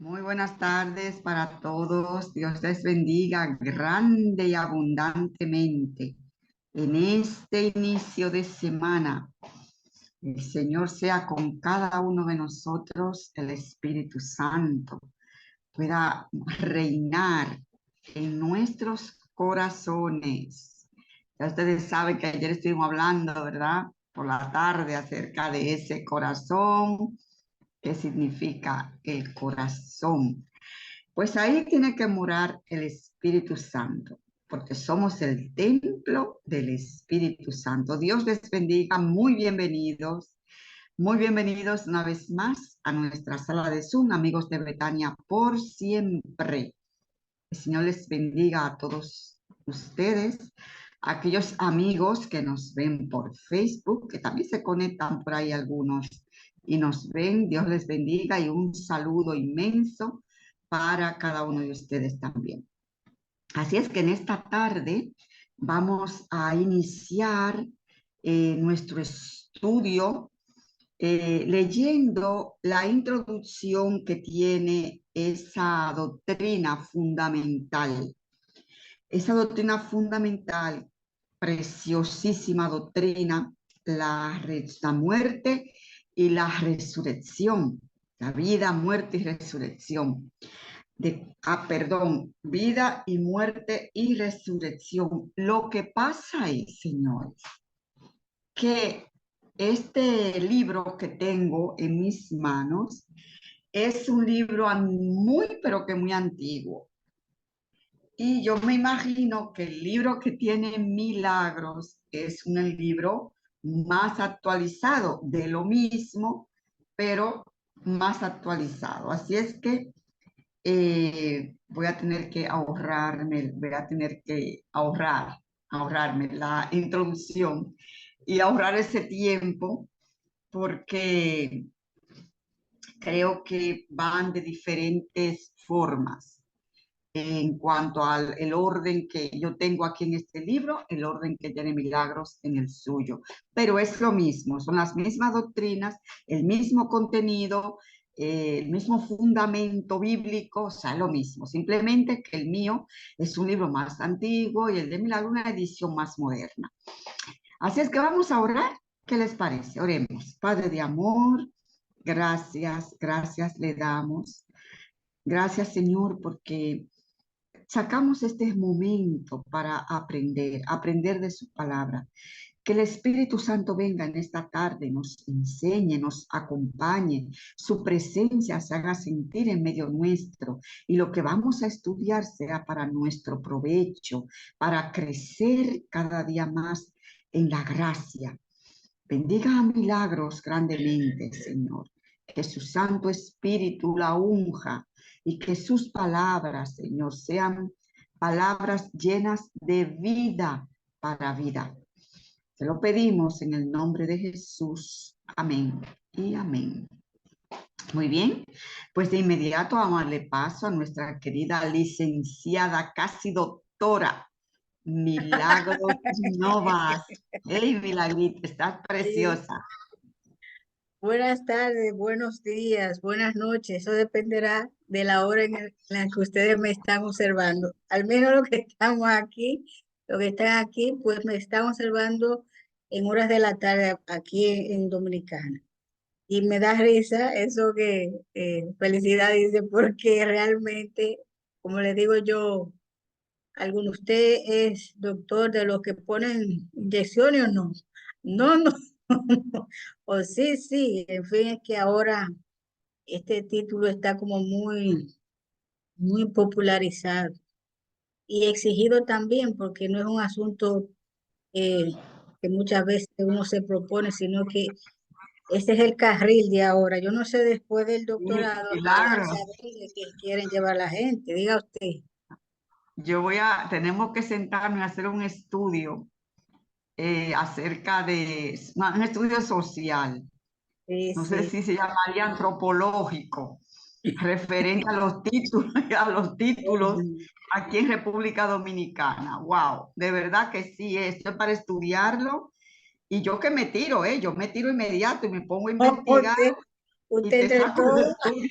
Muy buenas tardes para todos. Dios les bendiga grande y abundantemente en este inicio de semana. El Señor sea con cada uno de nosotros, el Espíritu Santo pueda reinar en nuestros corazones. Ya ustedes saben que ayer estuvimos hablando, ¿verdad? Por la tarde acerca de ese corazón, qué significa el corazón. Pues ahí tiene que morar el Espíritu Santo, porque somos el templo del Espíritu Santo. Dios les bendiga, muy bienvenidos una vez más a nuestra sala de Zoom, amigos de Betania, por siempre. El Señor les bendiga a todos ustedes, a aquellos amigos que nos ven por Facebook, que también se conectan por ahí algunos y nos ven. Dios les bendiga y un saludo inmenso para cada uno de ustedes también. Así es que en esta tarde vamos a iniciar nuestro estudio leyendo la introducción que tiene esa doctrina fundamental, preciosísima doctrina, la muerte y la resurrección, la vida, muerte y resurrección. Vida y muerte y resurrección. Lo que pasa es, señores, que este libro que tengo en mis manos es un libro muy, pero que muy antiguo. Y yo me imagino que el libro que tiene Milagros es un libro más actualizado de lo mismo, pero más actualizado. Así es que voy a tener que ahorrarme la introducción y ahorrar ese tiempo porque creo que van de diferentes formas en cuanto al el orden que yo tengo aquí en este libro, el orden que tiene Milagros en el suyo. Pero es lo mismo, son las mismas doctrinas, el mismo contenido, el mismo fundamento bíblico, o sea, lo mismo. Simplemente que el mío es un libro más antiguo y el de Milagros una edición más moderna. Así es que vamos a orar. ¿Qué les parece? Oremos. Padre de amor, gracias, gracias le damos. Gracias, Señor, porque sacamos este momento para aprender de su palabra. Que el Espíritu Santo venga en esta tarde, nos enseñe, nos acompañe, su presencia se haga sentir en medio nuestro y lo que vamos a estudiar sea para nuestro provecho, para crecer cada día más en la gracia. Bendiga a Milagros grandemente, Señor. Que su Santo Espíritu la unja y que sus palabras, Señor, sean palabras llenas de vida para vida. Te lo pedimos en el nombre de Jesús. Amén y amén. Muy bien, pues de inmediato vamos a darle paso a nuestra querida licenciada, casi doctora, Milagros Novas. Hey, Milagrita, estás Sí. preciosa. Buenas tardes, buenos días, buenas noches. Eso dependerá de la hora en la que ustedes me están observando. Al menos los que están aquí, pues me están observando en horas de la tarde aquí en Dominicana. Y me da risa eso que Felicidad dice, porque realmente, como le digo yo, ¿alguno de usted es doctor de los que ponen inyecciones o no? No, no. O sí, sí, en fin, es que ahora este título está como muy popularizado y exigido también, porque no es un asunto eh, que muchas veces uno se propone, sino que ese es el carril de ahora. Yo no sé después del doctorado Milagros. hacia dónde que quieren llevar la gente, diga usted. Tenemos que sentarnos y hacer un estudio acerca de, un estudio social, Sí, no sé sí. si se llamaría antropológico, referente a los títulos, a los títulos aquí en República Dominicana. Wow, de verdad que sí, esto es para estudiarlo. Y yo que me tiro, yo me tiro inmediato y me pongo a No, investigar y Usted te entre saco del todo, estudio.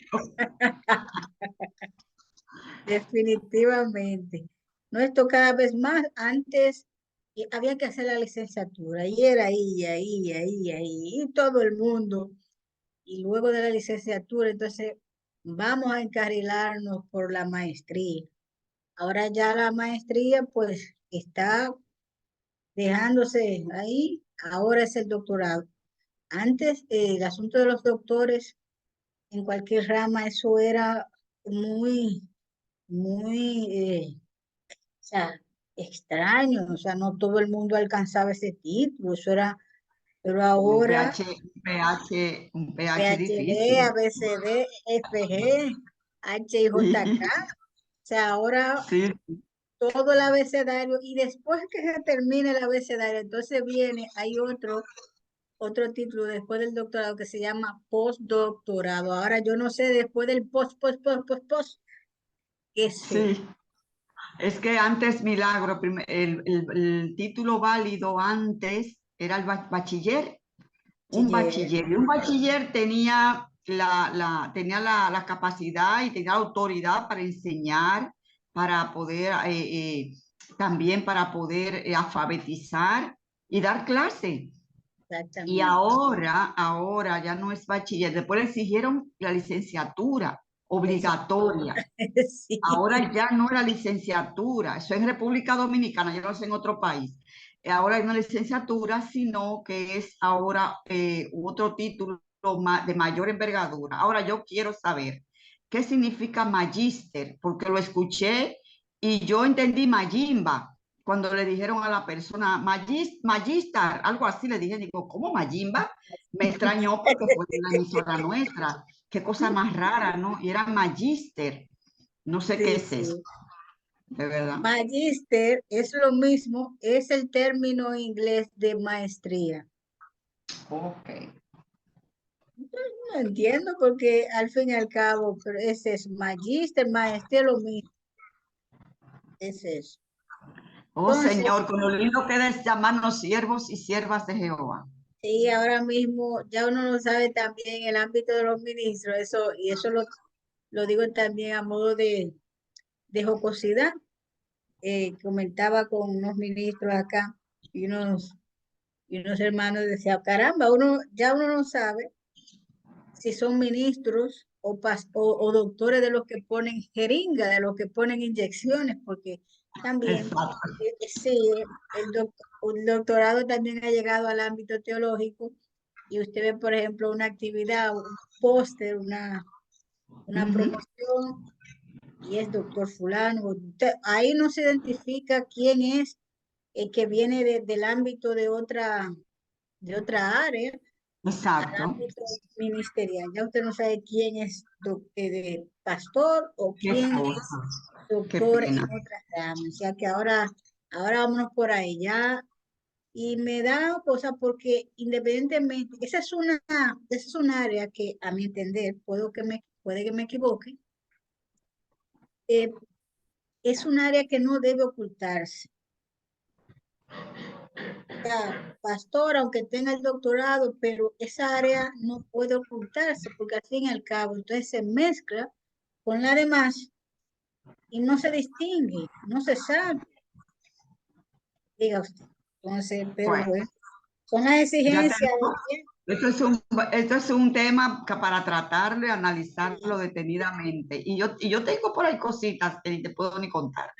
definitivamente. No, esto cada vez más, antes había que hacer la licenciatura y era ahí, y todo el mundo. Y luego de la licenciatura, entonces vamos a encarrilarnos por la maestría. Ahora ya la maestría pues está dejándose ahí, ahora es el doctorado. Antes el asunto de los doctores en cualquier rama, eso era muy, muy, o sea, extraño, o sea, no todo el mundo alcanzaba ese título, eso era, pero Un ahora pH, un pH PhD, difícil. ABCD, FG, HIJK, Sí, o sea, ahora sí, todo el abecedario y después que se termine el abecedario, entonces viene, hay otro título después del doctorado que se llama postdoctorado. Ahora yo no sé después del post, qué sé. sí. Es que antes, Milagro, el título válido antes era el bachiller, un Chiller, bachiller. Y un bachiller tenía tenía la capacidad y tenía la autoridad para enseñar, para poder, también para poder alfabetizar y dar clase. Y exactamente. ahora ya no es bachiller. Después le exigieron la licenciatura Eso, obligatoria. sí, Ahora ya no es la licenciatura, eso en República Dominicana, yo no sé en otro país. Ahora hay una licenciatura, sino que es ahora otro título de mayor envergadura. Ahora yo quiero saber qué significa magíster, porque lo escuché y yo entendí mayimba. Cuando le dijeron a la persona magistar, algo así, le dije, digo, ¿cómo mayimba? Me extrañó porque fue de la emisora nuestra. Qué cosa más rara, ¿no? Y era magíster. No sé qué sí, es eso, sí. de verdad. Magíster es lo mismo, es el término inglés de maestría. Ok. No entiendo porque al fin y al cabo, pero ese es magíster, maestría, lo mismo, es eso. Oh Entonces, Señor, con lo lindo que es llamarnos siervos y siervas de Jehová. sí, ahora mismo ya uno no sabe también el ámbito de los ministros, eso, y eso lo digo también a modo de jocosidad. Comentaba con unos ministros acá y unos hermanos, decía, caramba, ya uno no sabe si son ministros o doctores de los que ponen jeringa, de los que ponen inyecciones, porque también, Exacto. sí, el doctorado también ha llegado al ámbito teológico y usted ve, por ejemplo, una actividad, un póster, una Ujú. promoción y es doctor fulano. Ahí no se identifica quién es el que viene del ámbito de otra área al Exacto. ámbito ministerial. Ya usted no sabe quién es de pastor o Qué quién es cosa. Qué doctor pena. en otras ramas. O sea que ahora vámonos por ahí ya. Y me da cosa porque independientemente, esa es una área que a mi entender, puede que me equivoque, eh, es un área que no debe ocultarse. Sea, pastor, aunque tenga el doctorado, pero esa área no puede ocultarse porque al fin y al cabo, entonces se mezcla con la demás y no se distingue, no se sabe, diga usted. Entonces, pero Bueno, bueno, son las ya exigencias tenemos. del tiempo. Esto es un tema para tratarlo y analizarlo detenidamente. Y yo tengo por ahí cositas que ni te puedo ni contar.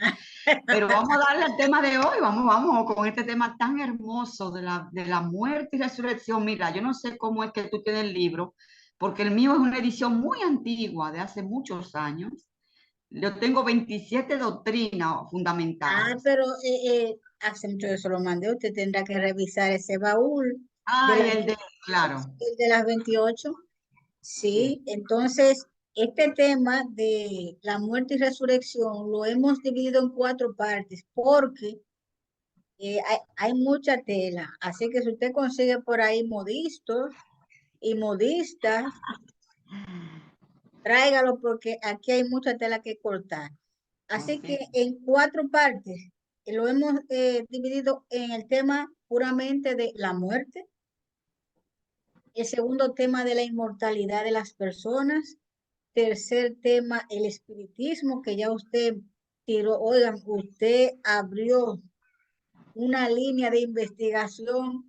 Pero vamos a darle al tema de hoy, vamos con este tema tan hermoso de la muerte y resurrección. Mira, yo no sé cómo es que tú tienes el libro, porque el mío es una edición muy antigua, de hace muchos años. Yo tengo 27 doctrinas fundamentales. Pero hace mucho que se lo mandé, usted tendrá que revisar ese baúl de Ah, y las el de, 28, claro, el de las 28. Sí, entonces este tema de la muerte y resurrección lo hemos dividido en cuatro partes porque hay mucha tela. Así que si usted consigue por ahí modistos y modistas, tráigalo porque aquí hay mucha tela que cortar. Así que así, en cuatro partes lo hemos dividido en el tema puramente de la muerte, El segundo tema de la inmortalidad de las personas. Tercer tema, el espiritismo, que ya usted tiró. Oigan, usted abrió una línea de investigación,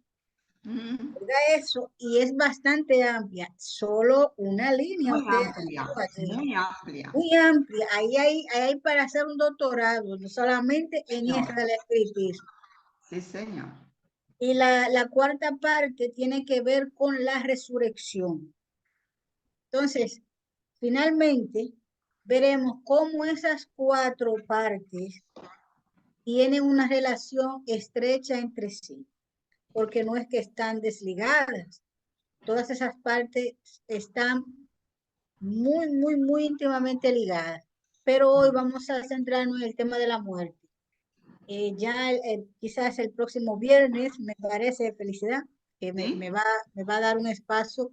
Mm, oiga eso, y es bastante amplia. Solo una línea muy usted amplia, abrió allí. muy amplia. Muy amplia. Ahí hay para hacer un doctorado, no solamente en Señor. esa del espiritismo. Sí, señor. Y la cuarta parte tiene que ver con la resurrección. Entonces, finalmente, veremos cómo esas cuatro partes tienen una relación estrecha entre sí, porque no es que están desligadas. Todas esas partes están muy, muy, muy íntimamente ligadas. Pero hoy vamos a centrarnos en el tema de la muerte. Quizás el próximo viernes, me parece, felicidad, que Sí, me va a dar un espacio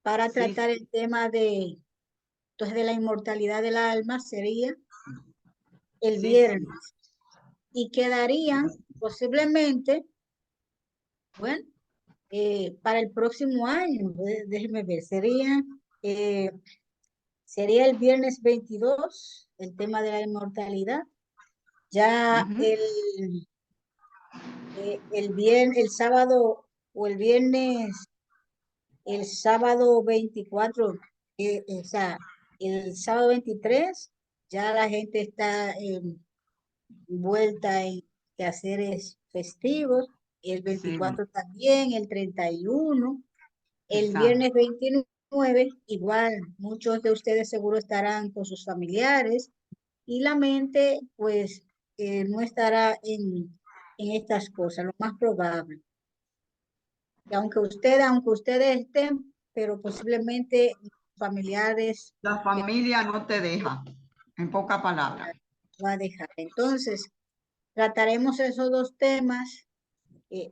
para sí, tratar el tema entonces, de la inmortalidad del alma, sería el sí, sí. viernes. Y quedarían posiblemente, bueno, para el próximo año, déjeme ver, eh, sería el viernes 22 el tema de la inmortalidad. Ya Ujú. el sábado o el sábado 24, o sea, el sábado 23 ya la gente está vuelta en quehaceres festivos, el Sí, 24 también, el 31, el exacto. viernes 29 igual, muchos de ustedes seguro estarán con sus familiares y la mente pues no estará en estas cosas, lo más probable. Que aunque ustedes estén, pero posiblemente familiares La que familia no te deja, en pocas palabras. va a dejar. Entonces, trataremos esos dos temas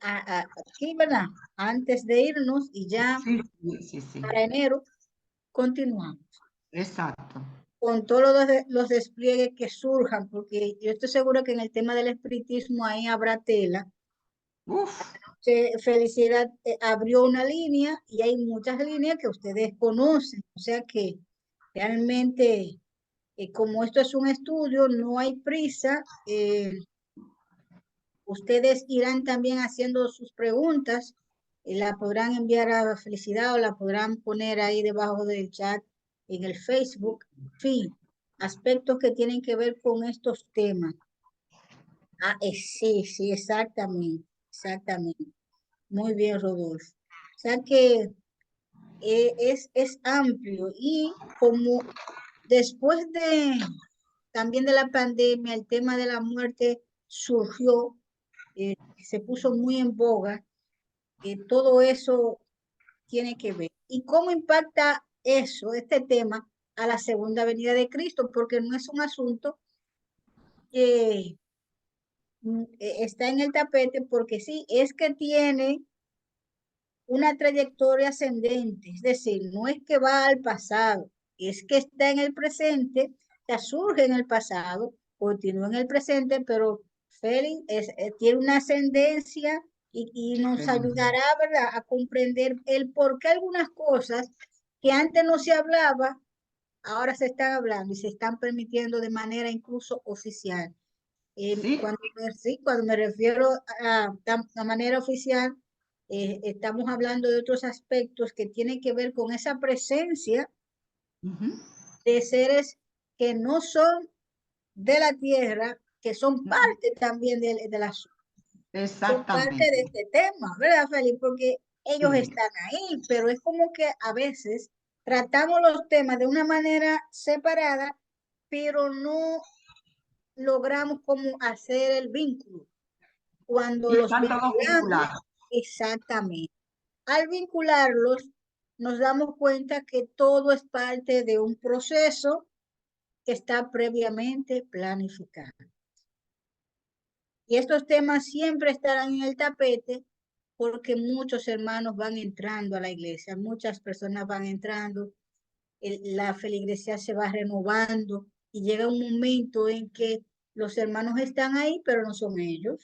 aquí, ¿verdad? Antes de irnos y ya Sí, sí, sí, sí. para enero continuamos Exacto. con todos los despliegues que surjan, porque yo estoy segura que en el tema del espiritismo ahí habrá tela. Uf, Felicidad abrió una línea y hay muchas líneas que ustedes conocen, o sea que realmente, como esto es un estudio, no hay prisa. Ustedes irán también haciendo sus preguntas, la podrán enviar a Felicidad o la podrán poner ahí debajo del chat en el Facebook. En fin, aspectos que tienen que ver con estos temas. Sí, sí, exactamente, exactamente. Muy bien, Rodolfo. O sea que es amplio y como después también de la pandemia, el tema de la muerte surgió, se puso muy en boga, todo eso tiene que ver. ¿Y cómo impacta eso, este tema, a la segunda venida de Cristo? Porque no es un asunto que está en el tapete, porque sí, es que tiene una trayectoria ascendente, es decir, no es que va al pasado, es que está en el presente, ya surge en el pasado, continúa en el presente, pero Félix tiene una ascendencia y nos ayudará, ¿verdad?, a comprender el por qué algunas cosas que antes no se hablaba, ahora se están hablando y se están permitiendo de manera incluso oficial. sí. Sí, cuando me refiero a manera oficial, estamos hablando de otros aspectos que tienen que ver con esa presencia Ujú, de seres que no son de la tierra, que son ujú. parte también de la son parte de Exactamente. este tema, ¿verdad, Félix? Porque ellos Sí. están ahí, pero es como que a veces tratamos los temas de una manera separada, pero no logramos como hacer el vínculo. Cuando Y los están todos vinculamos, vinculados. exactamente. Al vincularlos, nos damos cuenta que todo es parte de un proceso que está previamente planificado. Y estos temas siempre estarán en el tapete porque muchos hermanos van entrando a la iglesia, muchas personas van entrando, la feligresía se va renovando y llega un momento en que los hermanos están ahí, pero no son ellos.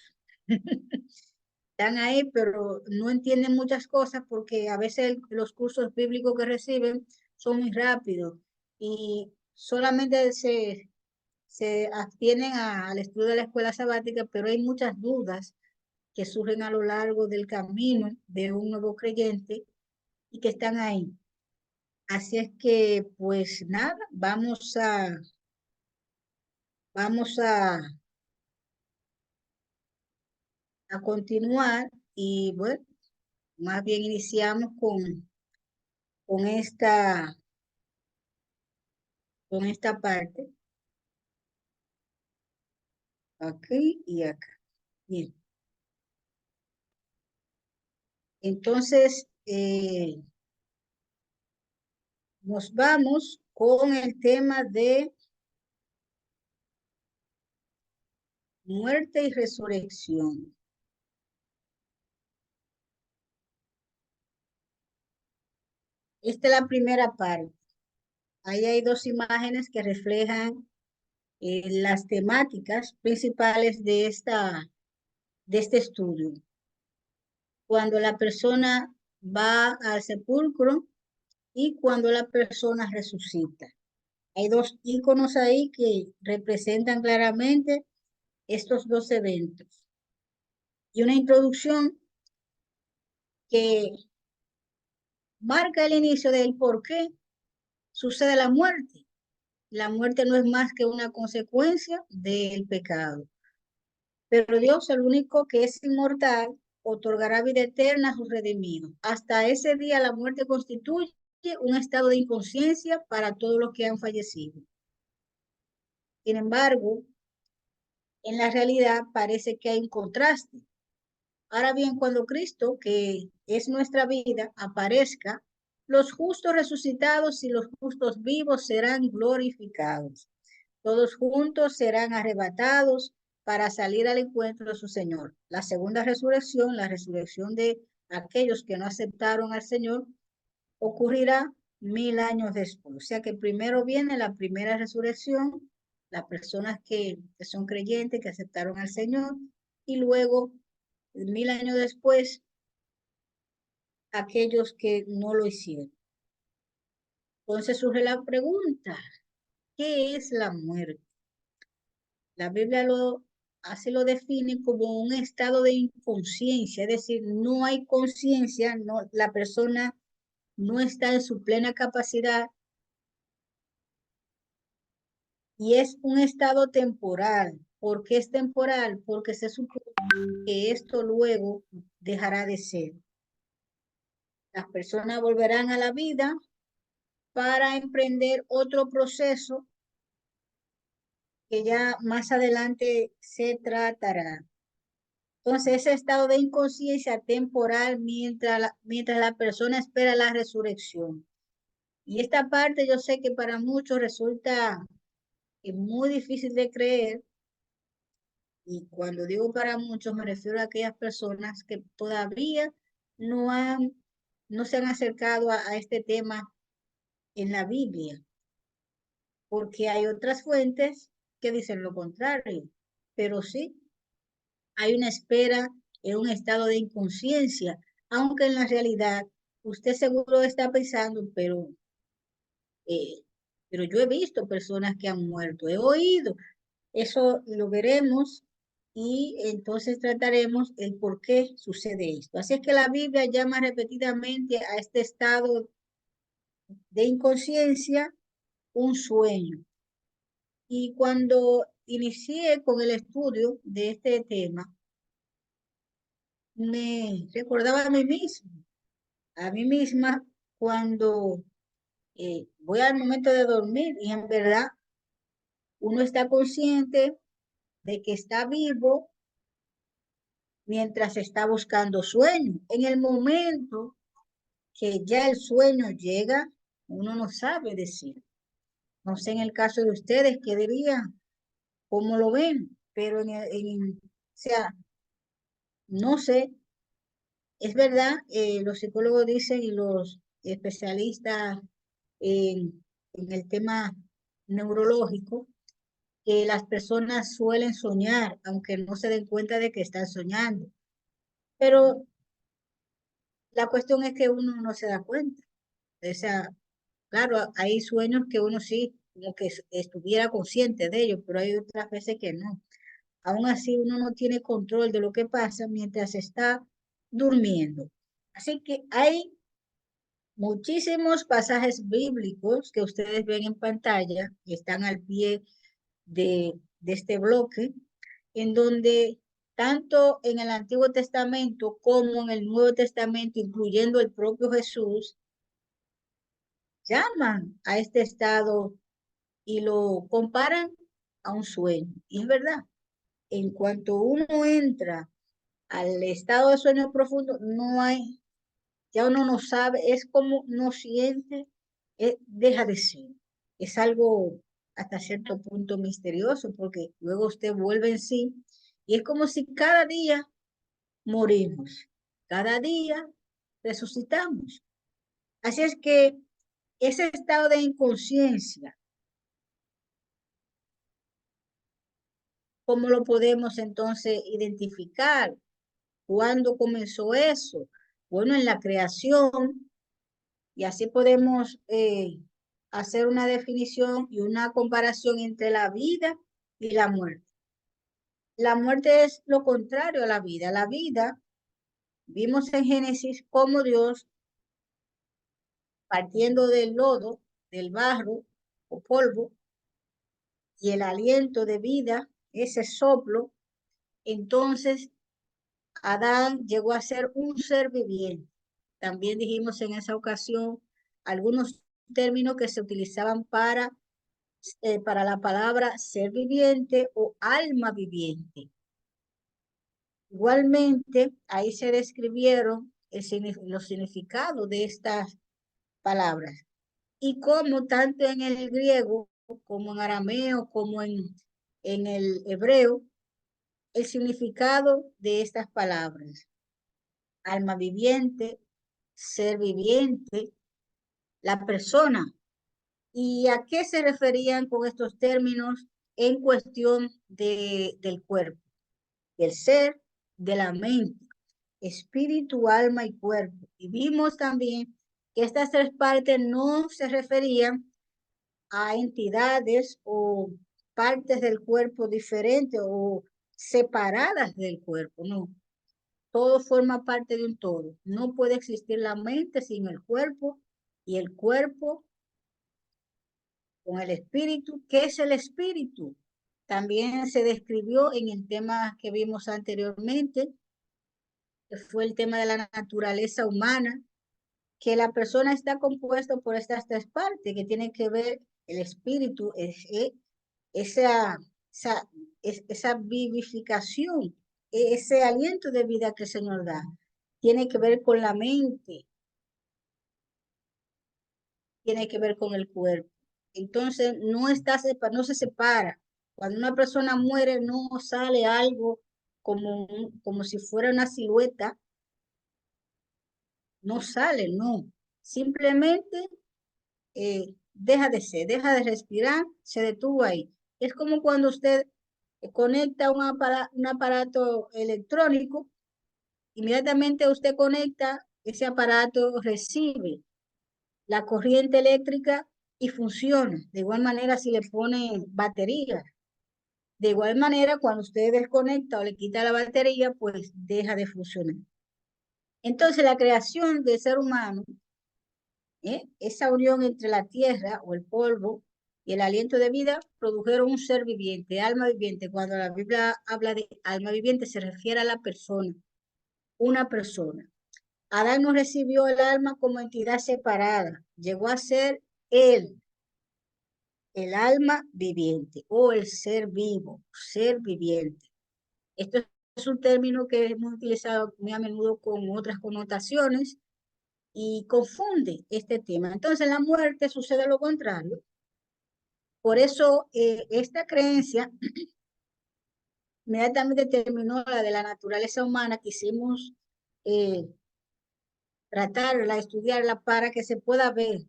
están ahí, pero no entienden muchas cosas porque a veces los cursos bíblicos que reciben son muy rápidos y solamente se abstienen al estudio de la escuela sabática, pero hay muchas dudas que surgen a lo largo del camino de un nuevo creyente y que están ahí. Así es que, pues nada, vamos a continuar y bueno, más bien iniciamos con esta, con esta parte, aquí y acá. Bien, entonces nos vamos con el tema de muerte y resurrección. Esta es la primera parte. Ahí hay dos imágenes que reflejan las temáticas principales de este estudio. Cuando la persona va al sepulcro y cuando la persona resucita. Hay dos iconos ahí que representan claramente estos dos eventos. Y una introducción que marca el inicio del por qué sucede la muerte. La muerte no es más que una consecuencia del pecado. Pero Dios, el único que es inmortal, otorgará vida eterna a sus redimidos. Hasta ese día la muerte constituye un estado de inconsciencia para todos los que han fallecido. Sin embargo, en la realidad parece que hay un contraste. Ahora bien, cuando Cristo, que es nuestra vida, aparezca, los justos resucitados y los justos vivos serán glorificados. Todos juntos serán arrebatados para salir al encuentro de su Señor. La segunda resurrección, la resurrección de aquellos que no aceptaron al Señor, ocurrirá 1000 años después. O sea que primero viene la primera resurrección, las personas que son creyentes, que aceptaron al Señor, y luego, 1000 años después, aquellos que no lo hicieron. Entonces surge la pregunta, ¿qué es la muerte? La Biblia así lo define como un estado de inconsciencia, es decir, no hay conciencia, no, la persona no está en su plena capacidad y es un estado temporal. ¿Por qué es temporal? Porque se supone que esto luego dejará de ser. Las personas volverán a la vida para emprender otro proceso que ya más adelante se tratará. Entonces, ese estado de inconsciencia temporal mientras la persona espera la resurrección. Y esta parte yo sé que para muchos resulta muy difícil de creer. Y cuando digo para muchos, me refiero a aquellas personas que todavía no han, no se han acercado a este tema en la Biblia, porque hay otras fuentes que dicen lo contrario, pero sí, hay una espera en un estado de inconsciencia, aunque en la realidad usted seguro está pensando, eh, pero yo he visto personas que han muerto, he oído, eso lo veremos y entonces trataremos el por qué sucede esto. Así es que la Biblia llama repetidamente a este estado de inconsciencia un sueño. Y cuando inicié con el estudio de este tema, me recordaba a mí misma cuando voy al momento de dormir y en verdad uno está consciente de que está vivo mientras está buscando sueño. En el momento que ya el sueño llega, uno no sabe decir. No sé en el caso de ustedes qué dirían, cómo lo ven, pero o sea, no sé. Es verdad, los psicólogos dicen y los especialistas en el tema neurológico que las personas suelen soñar, aunque no se den cuenta de que están soñando. Pero la cuestión es que uno no se da cuenta. O sea, claro, hay sueños que uno sí, como que estuviera consciente de ellos, pero hay otras veces que no. Aún así, uno no tiene control de lo que pasa mientras está durmiendo. Así que hay muchísimos pasajes bíblicos que ustedes ven en pantalla, que están al pie de este bloque, en donde tanto en el Antiguo Testamento como en el Nuevo Testamento, incluyendo el propio Jesús, llaman a este estado y lo comparan a un sueño. Y es verdad, en cuanto uno entra al estado de sueño profundo, no hay, ya uno no sabe, es como no siente, deja de ser. Es algo hasta cierto punto misterioso porque luego usted vuelve en sí y es como si cada día morimos, cada día resucitamos. Así es que ese estado de inconsciencia, ¿cómo lo podemos entonces identificar? ¿Cuándo comenzó eso? Bueno, en la creación, y así podemos hacer una definición y una comparación entre la vida y la muerte. La muerte es lo contrario a la vida. La vida, vimos en Génesis cómo Dios, partiendo del lodo, del barro o polvo, y el aliento de vida, ese soplo, entonces Adán llegó a ser un ser viviente. También dijimos en esa ocasión algunos términos que se utilizaban para la palabra ser viviente o alma viviente. Igualmente, ahí se describieron los significados de estas palabras y cómo tanto en el griego como en arameo como en el hebreo, el significado de estas palabras. Alma viviente, ser viviente, la persona. ¿Y a qué se referían con estos términos en cuestión del cuerpo? Del ser, de la mente, espíritu, alma y cuerpo. Y vimos también que estas tres partes no se referían a entidades o partes del cuerpo diferentes o separadas del cuerpo, no. Todo forma parte de un todo. No puede existir la mente sin el cuerpo y el cuerpo con el espíritu. ¿Qué es el espíritu? También se describió en el tema que vimos anteriormente, que fue el tema de la naturaleza humana, que la persona está compuesta por estas tres partes que tienen que ver el espíritu, esa, esa, esa vivificación, ese aliento de vida que el Señor da. Tiene que ver con la mente, tiene que ver con el cuerpo. Entonces, no se separa. Cuando una persona muere, no sale algo como si fuera una silueta, no sale, no. Simplemente deja de ser, deja de respirar, se detuvo ahí. Es como cuando usted conecta un aparato electrónico, inmediatamente usted conecta, ese aparato recibe la corriente eléctrica y funciona. De igual manera, si le pone batería, de igual manera, cuando usted desconecta o le quita la batería, pues deja de funcionar. Entonces, la creación del ser humano, esa unión entre la tierra o el polvo y el aliento de vida, produjeron un ser viviente, alma viviente. Cuando la Biblia habla de alma viviente, se refiere a la persona, una persona. Adán no recibió el alma como entidad separada, llegó a ser él, el alma viviente o el ser vivo, ser viviente. Esto es un término que hemos utilizado muy a menudo con otras connotaciones y confunde este tema. Entonces, la muerte sucede lo contrario. Por eso, esta creencia inmediatamente terminó la de la naturaleza humana. Quisimos eh, tratarla, estudiarla para que se pueda ver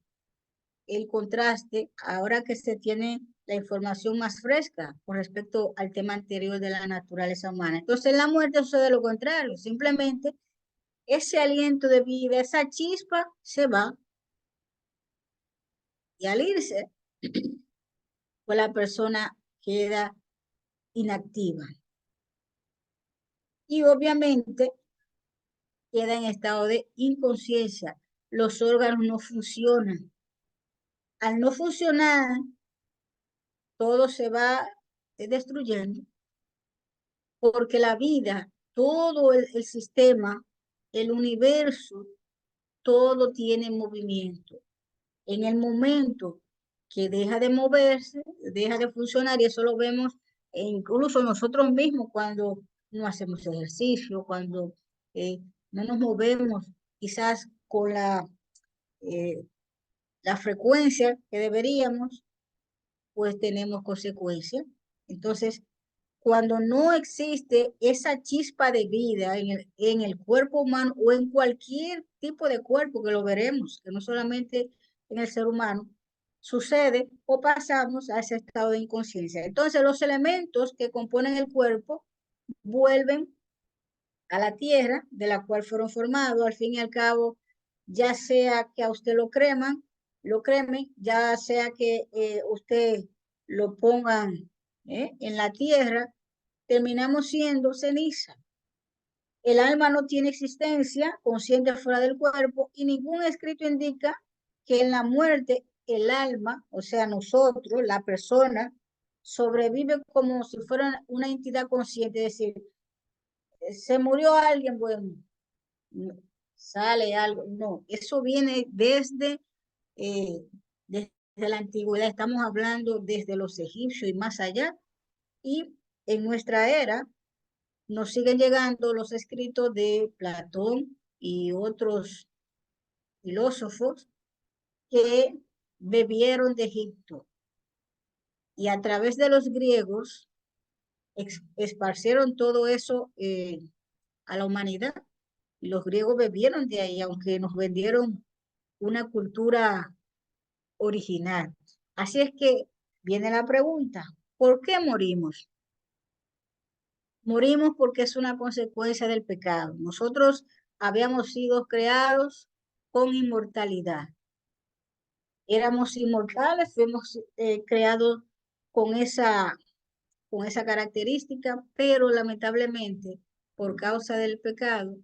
el contraste ahora que se tiene la información más fresca con respecto al tema anterior de la naturaleza humana. Entonces la muerte sucede lo contrario, simplemente ese aliento de vida, esa chispa se va. Y al irse, pues la persona queda inactiva. Y obviamente queda en estado de inconsciencia. Los órganos no funcionan. Al no funcionar, todo se va destruyendo porque la vida, todo el sistema, el universo, todo tiene movimiento. En el momento que deja de moverse, deja de funcionar, y eso lo vemos incluso nosotros mismos cuando no hacemos ejercicio, cuando eh, no nos movemos quizás con eh, la frecuencia que deberíamos, pues tenemos consecuencias. Entonces, cuando no existe esa chispa de vida en el cuerpo humano o en cualquier tipo de cuerpo, que lo veremos, que no solamente en el ser humano, sucede o pasamos a ese estado de inconsciencia. Entonces los elementos que componen el cuerpo vuelven a la tierra de la cual fueron formados, al fin y al cabo, ya sea que a usted lo cremen, ya sea que usted lo pongan en la tierra, terminamos siendo ceniza. El alma no tiene existencia consciente fuera del cuerpo y ningún escrito indica que en la muerte el alma, o sea, nosotros, la persona, sobrevive como si fuera una entidad consciente, es decir, se murió alguien, bueno, no, sale algo, no, eso viene eh, desde la antigüedad, estamos hablando desde los egipcios y más allá, y en nuestra era nos siguen llegando los escritos de Platón y otros filósofos que bebieron de Egipto y a través de los griegos esparcieron todo eso a la humanidad. Y los griegos bebieron de ahí, aunque nos vendieron una cultura original. Así es que viene la pregunta, ¿por qué morimos? Morimos porque es una consecuencia del pecado. Nosotros habíamos sido creados con inmortalidad. Éramos inmortales, fuimos creados con con esa característica, pero lamentablemente, por causa del pecado,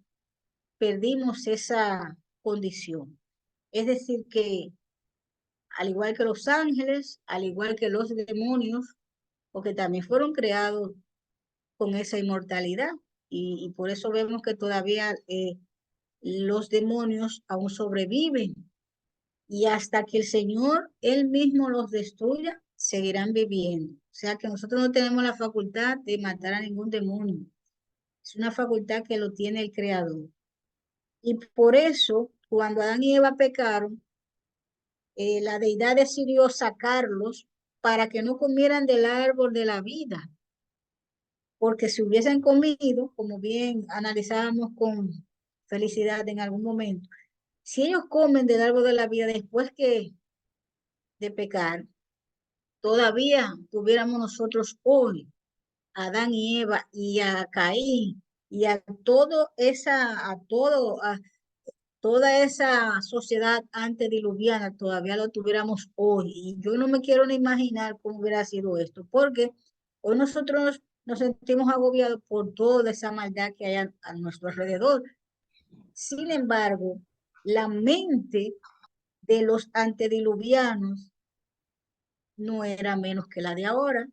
perdimos esa condición. Es decir, que al igual que los ángeles, al igual que los demonios, porque también fueron creados con esa inmortalidad. Y por eso vemos que todavía los demonios aún sobreviven. Y hasta que el Señor, Él mismo los destruya, seguirán viviendo. O sea que nosotros no tenemos la facultad de matar a ningún demonio. Es una facultad que lo tiene el Creador. Y por eso, cuando Adán y Eva pecaron, la deidad decidió sacarlos para que no comieran del árbol de la vida, porque si hubiesen comido, como bien analizábamos con Felicidad en algún momento, si ellos comen del árbol de la vida después que de pecar, todavía tuviéramos nosotros hoy a Adán y Eva y a Caín y a toda esa sociedad antediluviana, todavía lo tuviéramos hoy. Y yo no me quiero ni imaginar cómo hubiera sido esto, porque hoy nosotros nos sentimos agobiados por toda esa maldad que hay a nuestro alrededor. Sin embargo, la mente de los antediluvianos no era menos que la de ahora,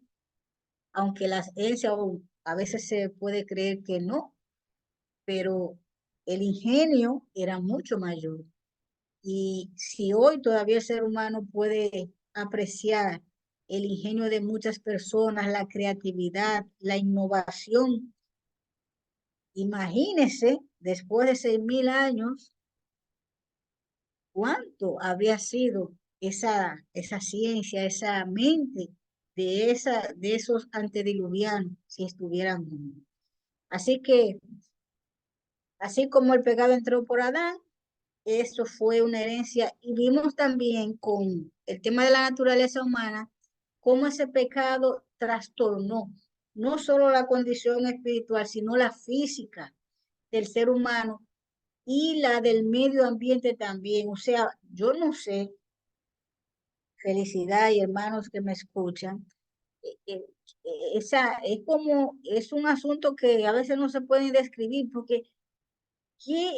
aunque la ciencia a veces se puede creer que no, pero el ingenio era mucho mayor. Y si hoy todavía el ser humano puede apreciar el ingenio de muchas personas, la creatividad, la innovación, imagínese después de 6.000 años cuánto habría sido esa ciencia, esa mente de esos antediluvianos si estuvieran vivos. Así que, así como el pecado entró por Adán, eso fue una herencia. Y vimos también con el tema de la naturaleza humana, cómo ese pecado trastornó no solo la condición espiritual, sino la física del ser humano, y la del medio ambiente también. O sea, yo no sé, Felicidad y hermanos que me escuchan, eh, eh, esa es como, es un asunto que a veces no se puede describir, porque qué,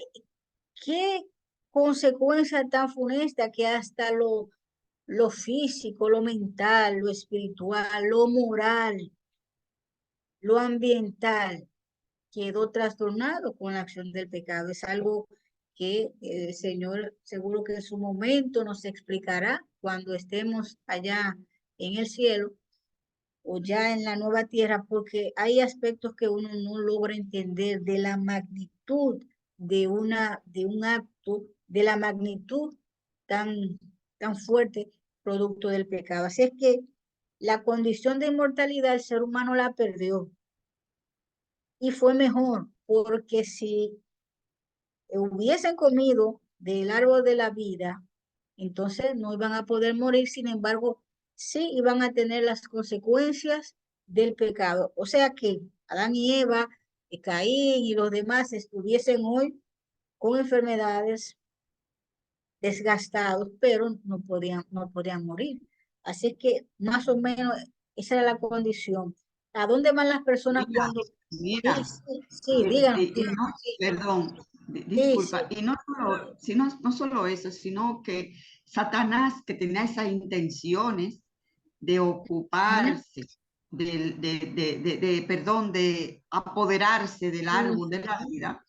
qué consecuencia tan funesta que hasta lo físico, lo mental, lo espiritual, lo moral, lo ambiental, quedó trastornado con la acción del pecado. Es algo que el Señor seguro que en su momento nos explicará cuando estemos allá en el cielo o ya en la nueva tierra, porque hay aspectos que uno no logra entender de la magnitud de un acto, de la magnitud tan, tan fuerte producto del pecado. Así es que la condición de inmortalidad el ser humano la perdió y fue mejor, porque si hubiesen comido del árbol de la vida, entonces no iban a poder morir, sin embargo, sí iban a tener las consecuencias del pecado. O sea que Adán y Eva, Caín y los demás estuviesen hoy con enfermedades, desgastados, pero no podían morir. Así es que más o menos esa era la condición. ¿A dónde van las personas Mira, cuando... mira, Sí, sí, sí, díganos, y díganos, no, sí, perdón, sí, sí. disculpa, y no solo, no solo eso, sino que Satanás, que tenía esas intenciones de Ujú, ocuparse, perdón, de apoderarse del árbol de la ujú, vida,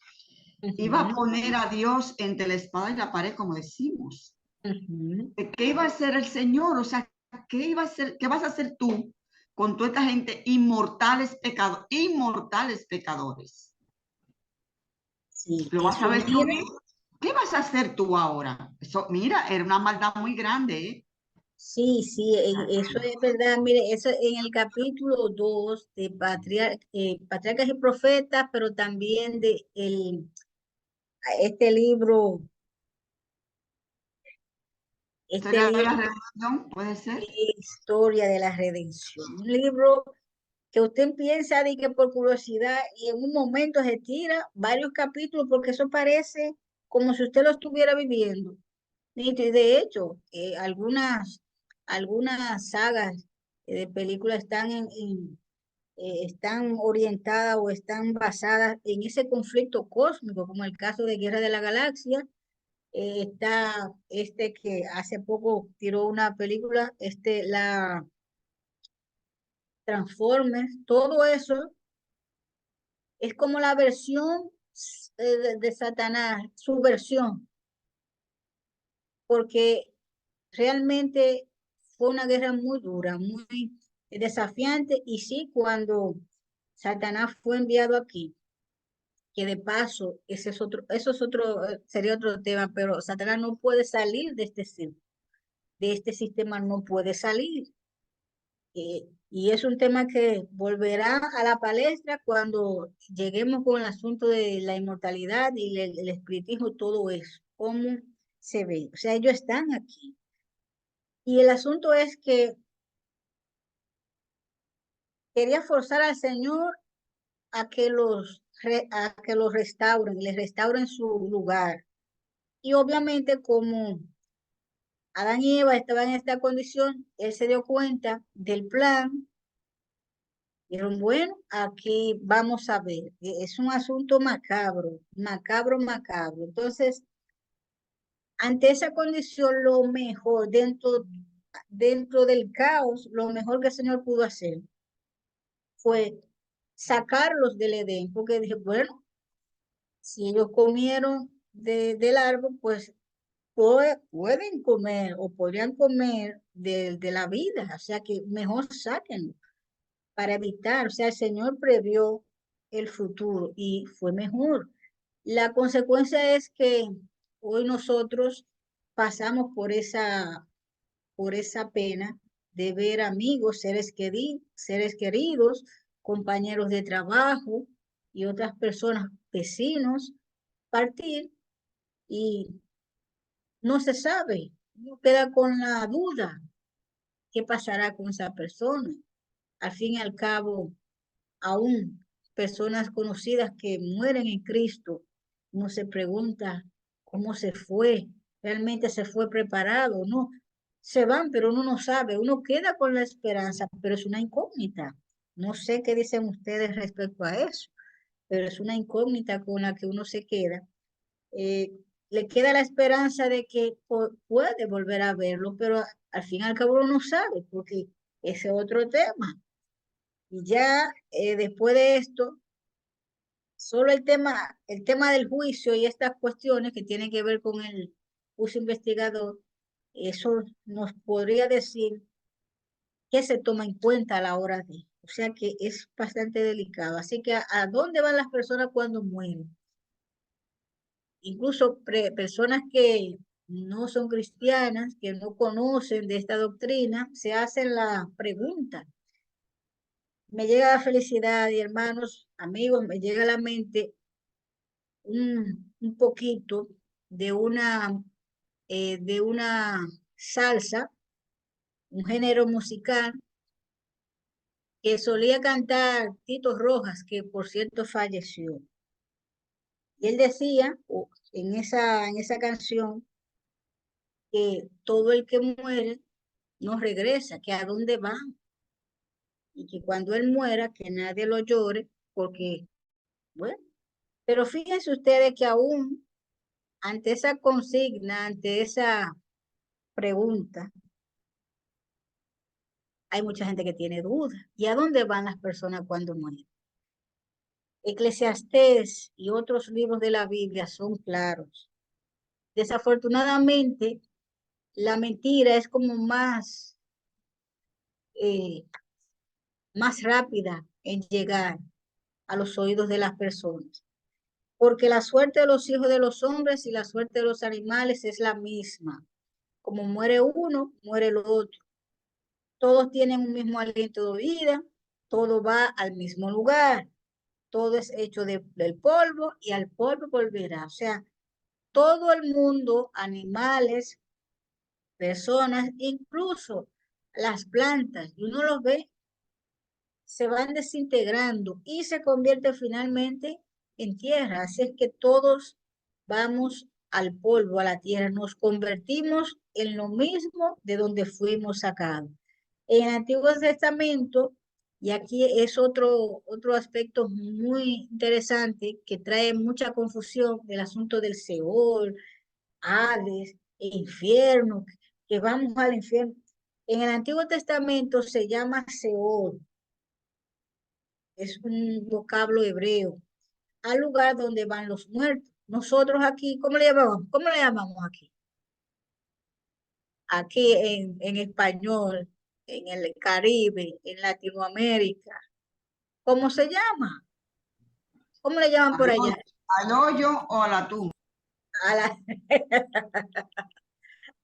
iba a ujú, poner a Dios entre la espada y la pared, como decimos. ujú. ¿Qué iba a hacer el Señor? O sea, ¿qué iba a hacer, qué vas a hacer tú con toda esta gente inmortales pecadores? Sí, ¿Lo vas a eso mira, destruir? ¿Qué vas a hacer tú ahora? Eso, mira, era una maldad muy grande, ¿eh? sí, sí, eso es verdad. Mire, eso en el capítulo 2 de Patriarcas y Profetas, pero también de este libro, este Historia de la libro redención, puede de ser. Historia de la Redención. Un libro que usted piensa de que por curiosidad y en un momento se tira varios capítulos porque eso parece como si usted lo estuviera viviendo. Y de hecho, algunas sagas de películas están orientadas o están basadas en ese conflicto cósmico, como el caso de Guerra de la Galaxia. Está este que hace poco tiró una película, la Transformers, todo eso es como la versión de Satanás, su versión, porque realmente fue una guerra muy dura, muy desafiante, y sí, cuando Satanás fue enviado aquí, que de paso, eso es otro, sería otro tema, pero Satanás no puede salir de este círculo, de este sistema no puede salir. Y es un tema que volverá a la palestra cuando lleguemos con el asunto de la inmortalidad y el espiritismo, todo eso, cómo se ve. O sea, ellos están aquí. Y el asunto es que quería forzar al Señor a que los restauren, les restauren su lugar. Y obviamente como Adán y Eva estaban en esta condición, él se dio cuenta del plan. Dijeron, bueno, aquí vamos a ver. Es un asunto macabro, macabro, macabro. Entonces, ante esa condición, lo mejor, dentro del caos, lo mejor que el Señor pudo hacer fue sacarlos del Edén, porque dije, bueno, si ellos comieron del árbol, pues pueden comer o podrían comer de la vida, o sea que mejor sáquenlo para evitar, o sea, el Señor previó el futuro y fue mejor. La consecuencia es que hoy nosotros pasamos por esa pena de ver amigos, seres queridos, compañeros de trabajo y otras personas, vecinos, partir y no se sabe, uno queda con la duda, ¿qué pasará con esa persona? Al fin y al cabo, aún personas conocidas que mueren en Cristo uno se pregunta cómo se fue, realmente se fue preparado, ¿no? Se van, pero uno no sabe, uno queda con la esperanza, pero es una incógnita. No sé qué dicen ustedes respecto a eso, pero es una incógnita con la que uno se queda. Eh, Le queda la esperanza de que puede volver a verlo, pero al fin y al cabo uno no sabe, porque ese es otro tema. Y ya después de esto, solo el tema del juicio y estas cuestiones que tienen que ver con el juicio investigador, eso nos podría decir qué se toma en cuenta a la hora de. O sea que es bastante delicado. Así que, ¿a dónde van las personas cuando mueren? Incluso personas que no son cristianas, que no conocen de esta doctrina, se hacen la pregunta. Me llega la felicidad y hermanos, amigos, me llega a la mente un poquito de de una salsa, un género musical que solía cantar Tito Rojas, que por cierto falleció. Y él decía en esa canción que todo el que muere no regresa, que a dónde va, y que cuando él muera, que nadie lo llore, porque, bueno, pero fíjense ustedes que aún ante esa consigna, ante esa pregunta, hay mucha gente que tiene dudas. ¿Y a dónde van las personas cuando mueren? Eclesiastés y otros libros de la Biblia son claros. Desafortunadamente, la mentira es como eh, más rápida en llegar a los oídos de las personas. Porque la suerte de los hijos de los hombres y la suerte de los animales es la misma. Como muere uno, muere el otro. Todos tienen un mismo aliento de vida, todo va al mismo lugar, todo es hecho del polvo y al polvo volverá. O sea, todo el mundo, animales, personas, incluso las plantas, y uno los ve, se van desintegrando y se convierte finalmente en tierra. Así es que todos vamos al polvo, a la tierra, nos convertimos en lo mismo de donde fuimos sacados. En el Antiguo Testamento, y aquí es otro aspecto muy interesante que trae mucha confusión del asunto del Seol, Hades, e infierno, que vamos al infierno. En el Antiguo Testamento se llama Seol, es un vocablo hebreo, al lugar donde van los muertos. Nosotros aquí, ¿cómo le llamamos? ¿Cómo le llamamos aquí? Aquí en español, en el Caribe, en Latinoamérica. ¿Cómo se llama? ¿Cómo le llaman por Al allá? hoyo, al hoyo o a la tumba. A la...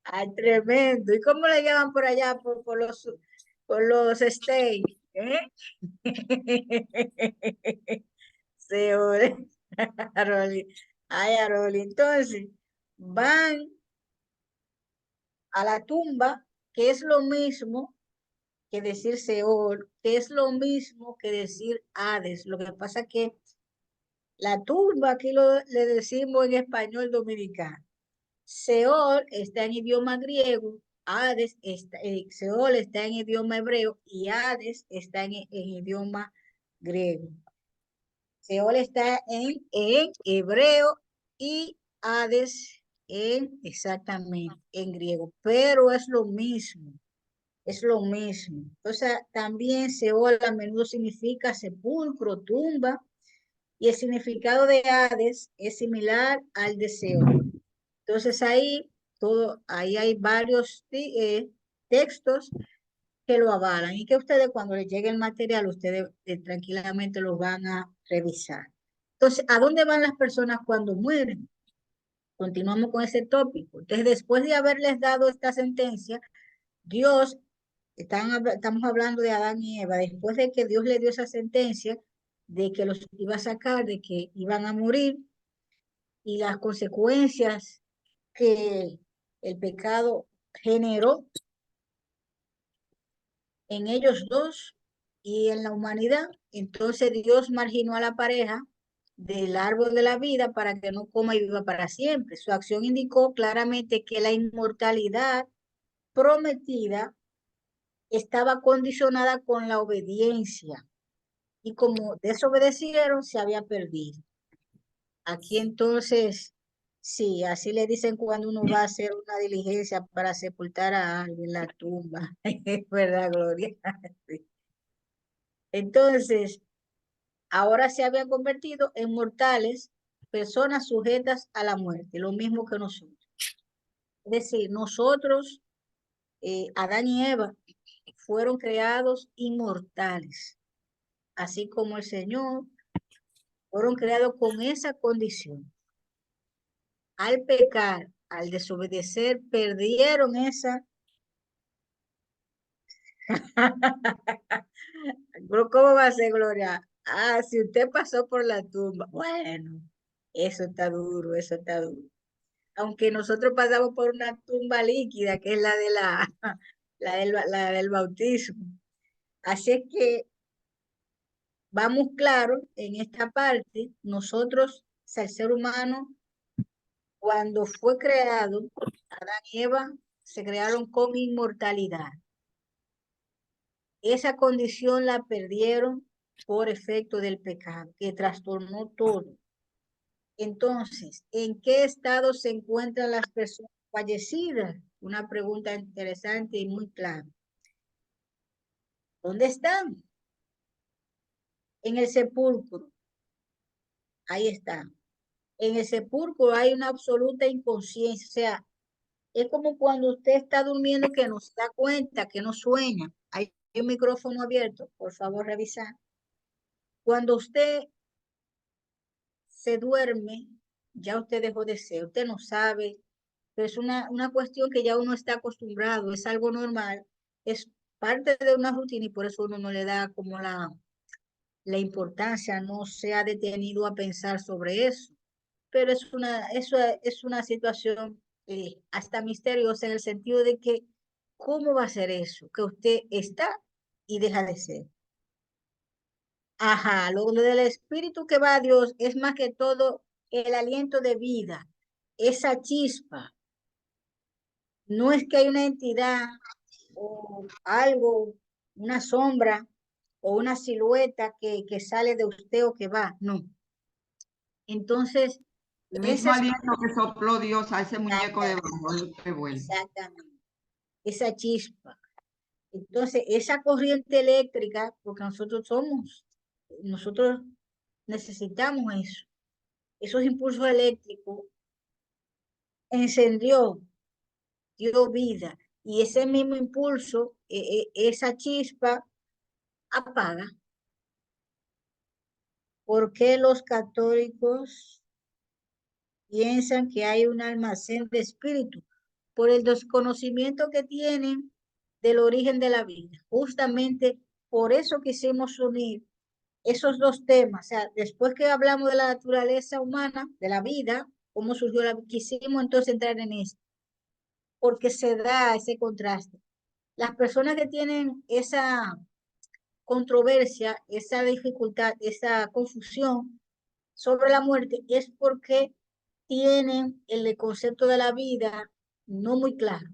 Ay, tremendo. ¿Y cómo le llaman por allá por los states? ¿Eh? Sí, hombre. Aroli. Ay, Aroli. Entonces, van a la tumba, que es lo mismo que decir Seol, que es lo mismo que decir Hades. Lo que pasa es que la tumba aquí le decimos en español dominicano. Seol está en idioma griego, Seol está en idioma hebreo y Hades está en idioma griego. Seol está en hebreo y Hades exactamente en griego, pero es lo mismo, es lo mismo. Entonces, también Seol a menudo significa sepulcro, tumba, y el significado de Hades es similar al de Seol. Entonces, ahí hay varios textos que lo avalan y que ustedes cuando les llegue el material, ustedes tranquilamente lo van a revisar. Entonces, ¿a dónde van las personas cuando mueren? Continuamos con ese tópico. Entonces, después de haberles dado esta sentencia, Dios, estamos hablando de Adán y Eva, después de que Dios le dio esa sentencia de que los iba a sacar, de que iban a morir y las consecuencias que el pecado generó en ellos dos y en la humanidad. Entonces Dios marginó a la pareja del árbol de la vida para que no coma y viva para siempre. Su acción indicó claramente que la inmortalidad prometida estaba condicionada con la obediencia y como desobedecieron se había perdido. Aquí entonces, sí, así le dicen cuando uno va a hacer una diligencia para sepultar a alguien en la tumba. Es verdad, Gloria. Sí. Entonces, ahora se habían convertido en mortales, personas sujetas a la muerte, lo mismo que nosotros. Es decir, nosotros, Adán y Eva, fueron creados inmortales, así como el Señor, fueron creados con esa condición. Al pecar, al desobedecer, perdieron esa. Pero ¿cómo va a ser, Gloria? Ah, si usted pasó por la tumba. Bueno, eso está duro, eso está duro. Aunque nosotros pasamos por una tumba líquida, que es la de la del bautismo. Así es que vamos claro en esta parte, nosotros, o sea, el ser humano, cuando fue creado, Adán y Eva se crearon con inmortalidad. Esa condición la perdieron por efecto del pecado, que trastornó todo. Entonces, ¿en qué estado se encuentran las personas fallecidas? Una pregunta interesante y muy clara. ¿Dónde están? En el sepulcro. Ahí está. En el sepulcro hay una absoluta inconsciencia. O sea, es como cuando usted está durmiendo que no se da cuenta, que no sueña. Hay un micrófono abierto, por favor, revisar. Cuando usted se duerme, ya usted dejó de ser, usted no sabe, pero es una cuestión que ya uno está acostumbrado, es algo normal, es parte de una rutina y por eso uno no le da como la importancia, no se ha detenido a pensar sobre eso. Pero eso es una situación hasta misteriosa en el sentido de que, ¿cómo va a ser eso? Que usted está y deja de ser. Ajá, lo del espíritu que va a Dios es más que todo el aliento de vida, esa chispa. No es que hay una entidad o algo, una sombra o una silueta que sale de usted o que va, no. Entonces, El mismo esa es aliento que sopló Dios a ese muñeco de barro, es lo que vuelve. exactamente, esa chispa. Entonces, esa corriente eléctrica, porque nosotros necesitamos eso, esos impulsos eléctricos encendió, dio vida, y ese mismo impulso, esa chispa, apaga. ¿Por qué los católicos piensan que hay un almacén de espíritu? Por el desconocimiento que tienen del origen de la vida. Justamente por eso quisimos unir esos dos temas. O sea, después que hablamos de la naturaleza humana, de la vida, cómo surgió la vida, quisimos entonces entrar en esto, porque se da ese contraste. Las personas que tienen esa controversia, esa dificultad, esa confusión sobre la muerte es porque tienen el concepto de la vida no muy claro.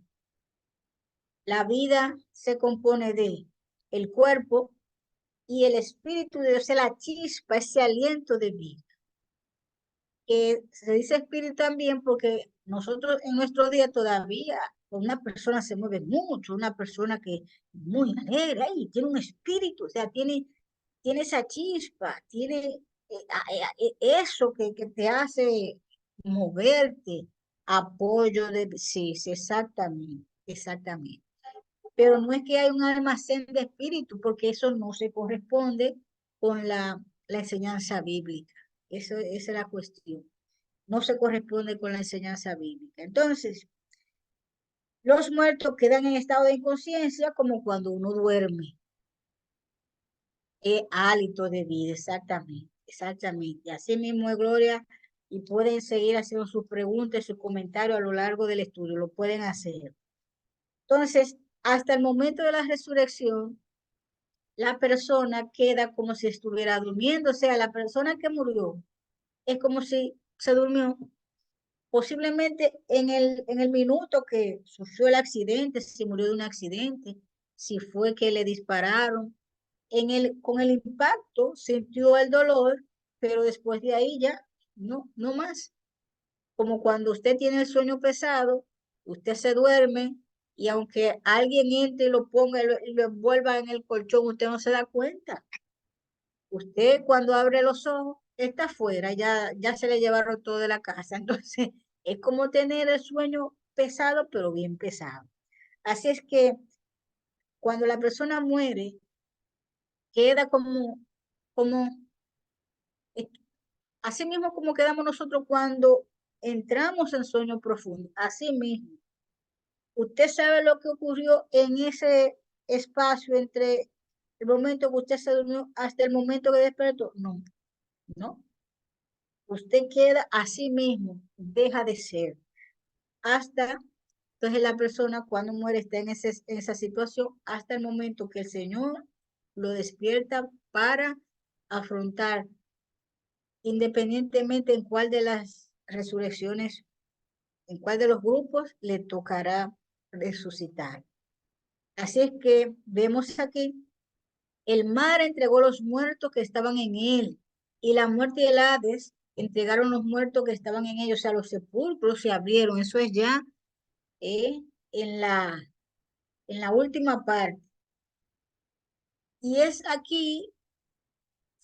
La vida se compone de el cuerpo y el espíritu de Dios, la chispa, ese aliento de vida. Que se dice espíritu también porque nosotros en nuestro día todavía una persona se mueve mucho, una persona que es muy alegre y tiene un espíritu, o sea, tiene esa chispa, tiene eso que te hace moverte, apoyo de, sí, sí, exactamente, exactamente. Pero no es que hay un almacén de espíritu, porque eso no se corresponde con la enseñanza bíblica. Esa es la cuestión. No se corresponde con la enseñanza bíblica. Entonces, los muertos quedan en estado de inconsciencia como cuando uno duerme. Hálito de vida, exactamente, exactamente. Así mismo es, Gloria, y pueden seguir haciendo sus preguntas, sus comentarios a lo largo del estudio, lo pueden hacer. Entonces, hasta el momento de la resurrección, la persona queda como si estuviera durmiendo, o sea, la persona que murió es como si se durmió. Posiblemente en el minuto que sufrió el accidente, si murió de un accidente, si fue que le dispararon, con el impacto sintió el dolor, pero después de ahí ya no más. Como cuando usted tiene el sueño pesado, usted se duerme y aunque alguien entre y lo ponga y lo envuelva en el colchón, usted no se da cuenta. Usted cuando abre los ojos está afuera, ya se le llevaron todo de la casa. Entonces es como tener el sueño pesado, pero bien pesado. Así es que cuando la persona muere, queda como, eh, así mismo como quedamos nosotros cuando entramos en sueño profundo. Así mismo. ¿Usted sabe lo que ocurrió en ese espacio entre el momento que usted se durmió hasta el momento que despertó? No, no. Usted queda así mismo, deja de ser. Hasta, entonces la persona cuando muere está en esa situación hasta el momento que el Señor lo despierta para afrontar, independientemente en cuál de las resurrecciones, en cuál de los grupos le tocará resucitar. Así es que vemos aquí, el mar entregó los muertos que estaban en él, y la muerte y el Hades entregaron los muertos que estaban en ellos, o sea, los sepulcros se abrieron, eso es ya eh, en en la última parte. Y es aquí,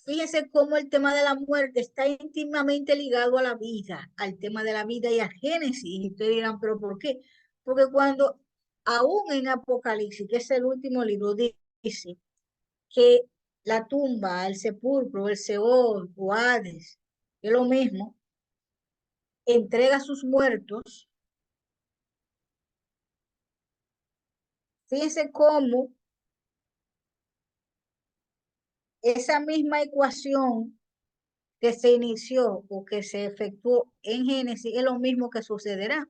fíjense cómo el tema de la muerte está íntimamente ligado a la vida, al tema de la vida y a Génesis. Y ustedes dirán, ¿pero por qué? Porque cuando aún en Apocalipsis, que es el último libro, dice que la tumba, el sepulcro, el Seol o Hades, es lo mismo, entrega a sus muertos. Fíjense cómo esa misma ecuación que se inició o que se efectuó en Génesis es lo mismo que sucederá.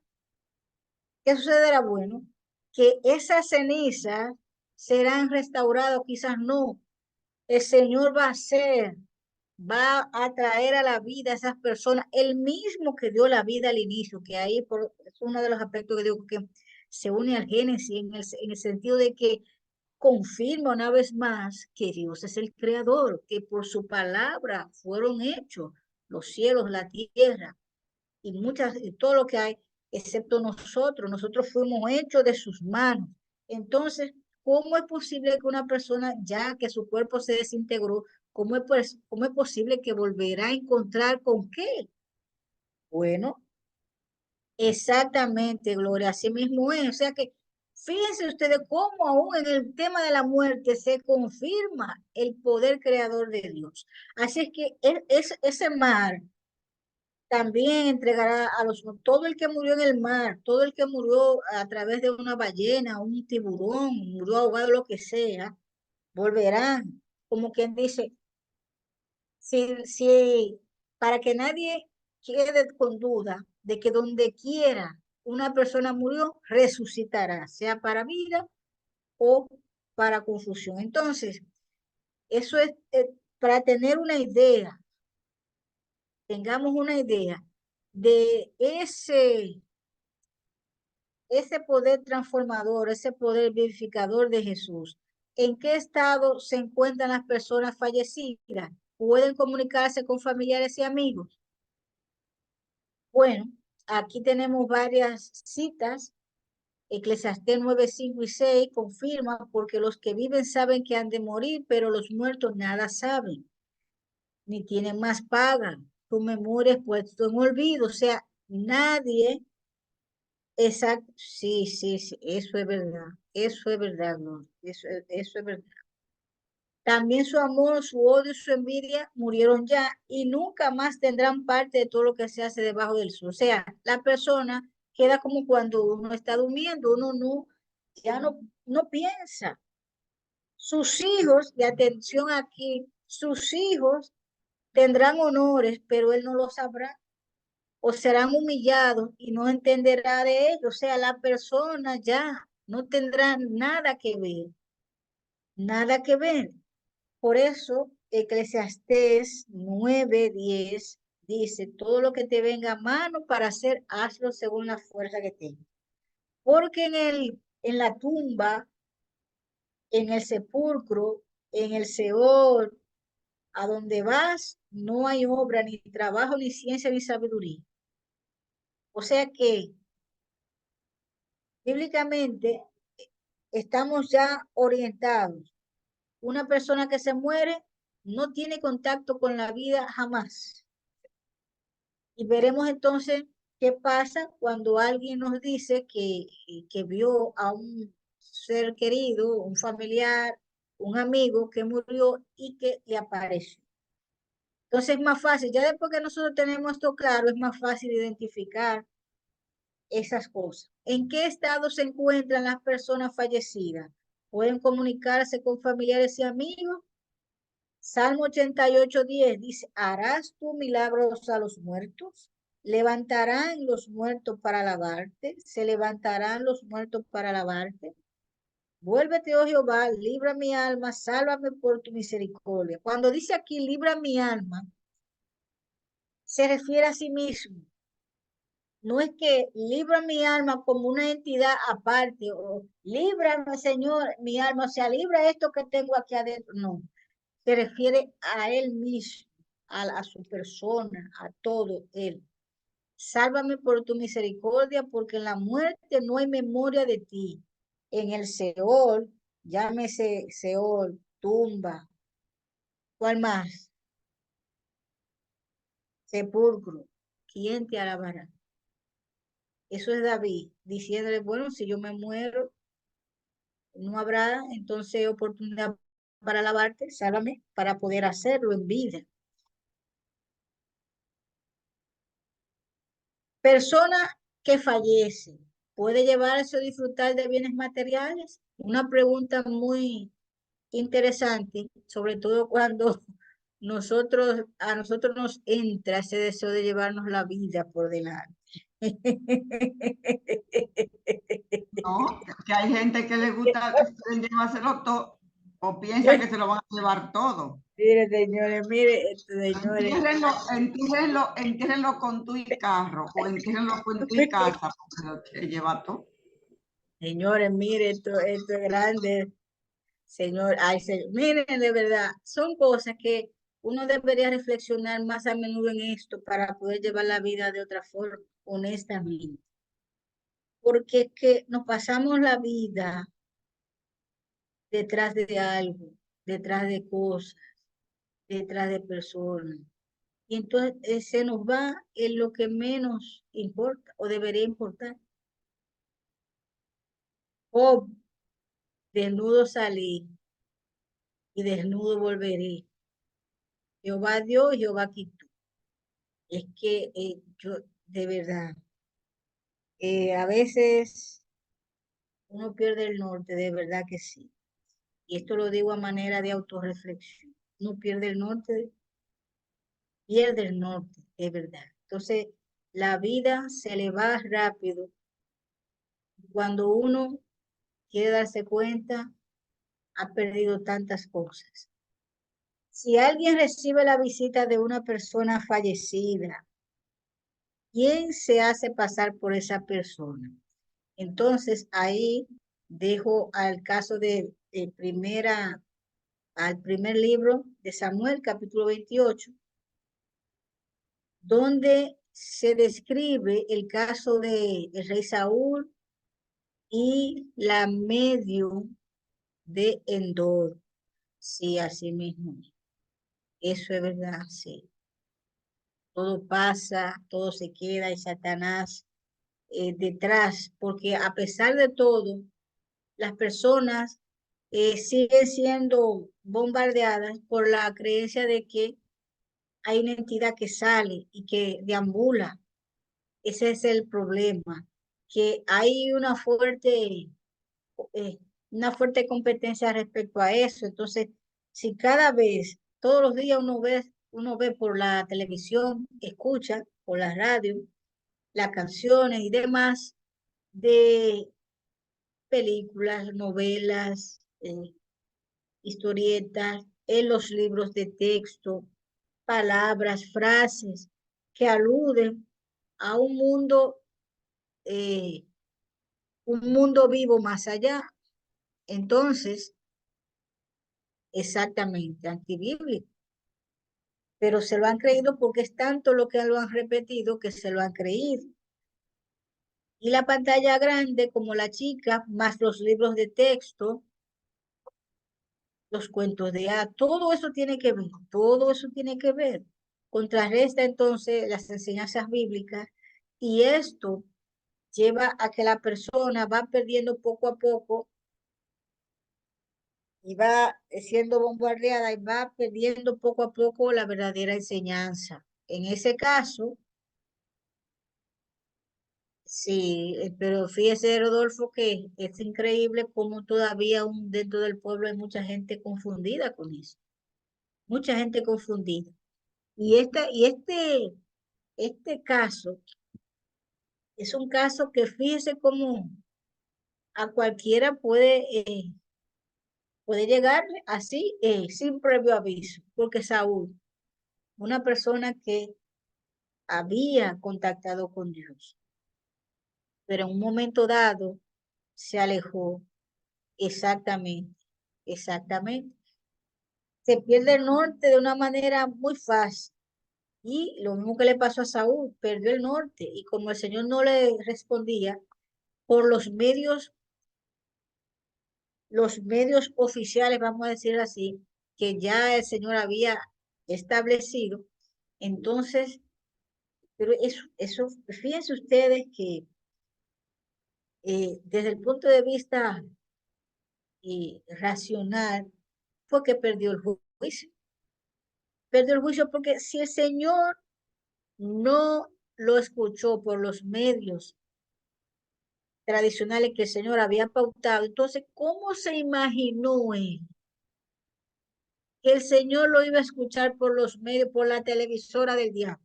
¿Qué sucederá? Bueno, que esas cenizas serán restauradas, quizás no. El Señor va a traer a la vida a esas personas, el mismo que dio la vida al inicio, que ahí es uno de los aspectos que digo que se une al Génesis en el sentido de que confirma una vez más que Dios es el creador, que por su palabra fueron hechos los cielos, la tierra y todo lo que hay, excepto nosotros fuimos hechos de sus manos. Entonces, ¿cómo es posible que una persona, ya que su cuerpo se desintegró, cómo es posible que volverá a encontrar con qué? Bueno, exactamente, Gloria, así mismo es. O sea que fíjense ustedes cómo aún en el tema de la muerte se confirma el poder creador de Dios. Así es que ese mar también entregará a todo el que murió en el mar, todo el que murió a través de una ballena, un tiburón, murió ahogado, lo que sea, volverán. Como quien dice, si para que nadie quede con duda de que donde quiera una persona murió, resucitará, sea para vida o para confusión. Entonces, eso es para tener una idea, tengamos una idea de ese poder transformador, ese poder vivificador de Jesús. ¿En qué estado se encuentran las personas fallecidas? ¿Pueden comunicarse con familiares y amigos? Bueno, aquí tenemos varias citas. Eclesiastés 9, 5 y 6 confirma, porque los que viven saben que han de morir, pero los muertos nada saben, ni tienen más paga. Tu memoria es puesto en olvido, o sea, nadie. Exacto, sí, sí, sí, eso es verdad, no, eso es verdad. También su amor, su odio y su envidia murieron ya y nunca más tendrán parte de todo lo que se hace debajo del sol. O sea, la persona queda como cuando uno está durmiendo, uno ya no piensa. Sus hijos, y atención aquí, sus hijos tendrán honores, pero él no lo sabrá o serán humillados y no entenderá de ello. O sea, la persona ya no tendrá nada que ver, nada que ver. Por eso, Eclesiastés 9:10 dice, todo lo que te venga a mano para hacer, hazlo según la fuerza que tengas. Porque en la tumba, en el sepulcro, en el Seol, a donde vas, no hay obra, ni trabajo, ni ciencia, ni sabiduría. O sea que, bíblicamente, estamos ya orientados. Una persona que se muere no tiene contacto con la vida jamás. Y veremos entonces qué pasa cuando alguien nos dice que vio a un ser querido, un familiar, un amigo que murió y que le apareció. Entonces es más fácil, ya después que nosotros tenemos esto claro, es más fácil identificar esas cosas. ¿En qué estado se encuentran las personas fallecidas? ¿Pueden comunicarse con familiares y amigos? Salmo 88:10 dice, ¿harás tú milagros a los muertos? ¿Levantarán los muertos para alabarte? ¿Se levantarán los muertos para alabarte? Vuélvete, oh Jehová, libra mi alma, sálvame por tu misericordia. Cuando dice aquí, libra mi alma, se refiere a sí mismo. No es que libra mi alma como una entidad aparte, o líbrame, Señor, mi alma, o sea, libra esto que tengo aquí adentro. No, se refiere a él mismo, a su persona, a todo él. Sálvame por tu misericordia, porque en la muerte no hay memoria de ti. En el Seol, llámese Seol, tumba, ¿cuál más? Sepulcro, ¿quién te alabará? Eso es David, diciéndole, bueno, si yo me muero, no habrá entonces oportunidad para alabarte, sálvame para poder hacerlo en vida. Persona que fallece, ¿puede llevarse o disfrutar de bienes materiales? Una pregunta muy interesante, sobre todo cuando a nosotros nos entra ese deseo de llevarnos la vida por delante. No, que hay gente que le gusta llevárselo todo o piensa que se lo van a llevar todo. Mire, señores. Entiérrenlo con tu carro o entiérrenlo con tu casa, porque lo que lleva todo. Señores, mire, esto es grande, señor. Ay, señor, miren, de verdad, son cosas que uno debería reflexionar más a menudo en esto para poder llevar la vida de otra forma, honestamente. Porque es que nos pasamos la vida detrás de algo, detrás de cosas, detrás de personas. Y entonces se nos va en lo que menos importa o debería importar. Oh, desnudo salí y desnudo volveré. Jehová dio, Jehová quitó. Es que yo, de verdad, a veces uno pierde el norte, de verdad que sí. Y esto lo digo a manera de autorreflexión. Uno pierde el norte, de verdad. Entonces, la vida se le va rápido. Cuando uno quiere darse cuenta, ha perdido tantas cosas. Si alguien recibe la visita de una persona fallecida, ¿quién se hace pasar por esa persona? Entonces ahí dejo al caso al primer libro de Samuel, capítulo 28, donde se describe el caso de el rey Saúl y la medium de Endor. Sí, así mismo. Eso es verdad, sí. Todo pasa, todo se queda y Satanás detrás, porque a pesar de todo, las personas siguen siendo bombardeadas por la creencia de que hay una entidad que sale y que deambula. Ese es el problema, que hay eh, una fuerte competencia respecto a eso. Entonces, si cada vez, todos los días uno ve por la televisión, escucha por la radio, las canciones y demás de películas, novelas, historietas, en los libros de texto, palabras, frases que aluden a un mundo vivo más allá. Entonces, exactamente, antibíblico. Pero se lo han creído porque es tanto lo que lo han repetido que se lo han creído. Y la pantalla grande, como la chica, más los libros de texto, los cuentos de hadas, todo eso tiene que ver, todo eso tiene que ver. Contrarresta entonces las enseñanzas bíblicas y esto lleva a que la persona va perdiendo poco a poco y va siendo bombardeada y va perdiendo poco a poco la verdadera enseñanza. En ese caso, sí, pero fíjese, Rodolfo, que es increíble cómo todavía aún dentro del pueblo hay mucha gente confundida con eso, mucha gente confundida. Este caso es un caso que fíjese cómo a cualquiera puede llegar así, sin previo aviso, porque Saúl, una persona que había contactado con Dios, pero en un momento dado se alejó. Exactamente, exactamente. Se pierde el norte de una manera muy fácil. Y lo mismo que le pasó a Saúl, perdió el norte. Y como el Señor no le respondía por los medios oficiales, vamos a decir así, que ya el Señor había establecido, entonces, pero fíjense ustedes que desde el punto de vista racional, fue que perdió el juicio. Perdió el juicio porque si el Señor no lo escuchó por los medios tradicionales que el Señor había pautado, entonces, ¿cómo se imaginó él que el Señor lo iba a escuchar por los medios, por la televisora del diablo,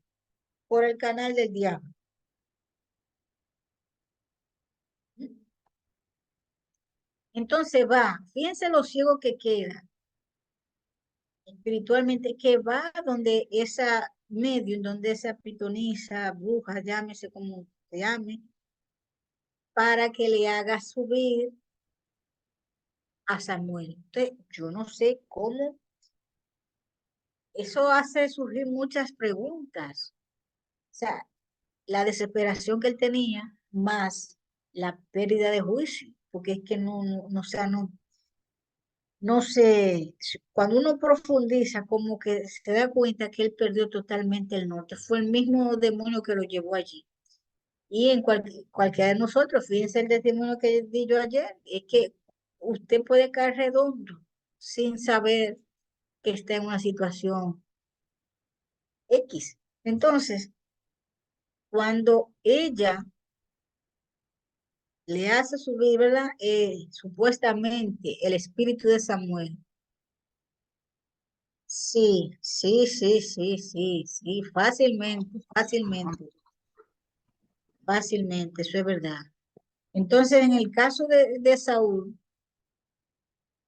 por el canal del diablo? Entonces va, fíjense lo ciego que queda espiritualmente, que va donde esa medium, donde esa pitonisa, bruja, llámese como se llame, para que le haga subir a Samuel. Entonces, yo no sé cómo eso hace surgir muchas preguntas. O sea, la desesperación que él tenía, más la pérdida de juicio, porque es que o sea, no sé, cuando uno profundiza, como que se da cuenta que él perdió totalmente el norte. Fue el mismo demonio que lo llevó allí. Y en cualquiera de nosotros, fíjense el testimonio que di yo ayer, es que usted puede caer redondo sin saber que está en una situación X. Entonces, cuando ella le hace subir, ¿verdad? Supuestamente el espíritu de Samuel. Sí, sí, sí, sí, sí, sí, fácilmente, fácilmente, fácilmente, eso es verdad. Entonces, en el caso de Saúl,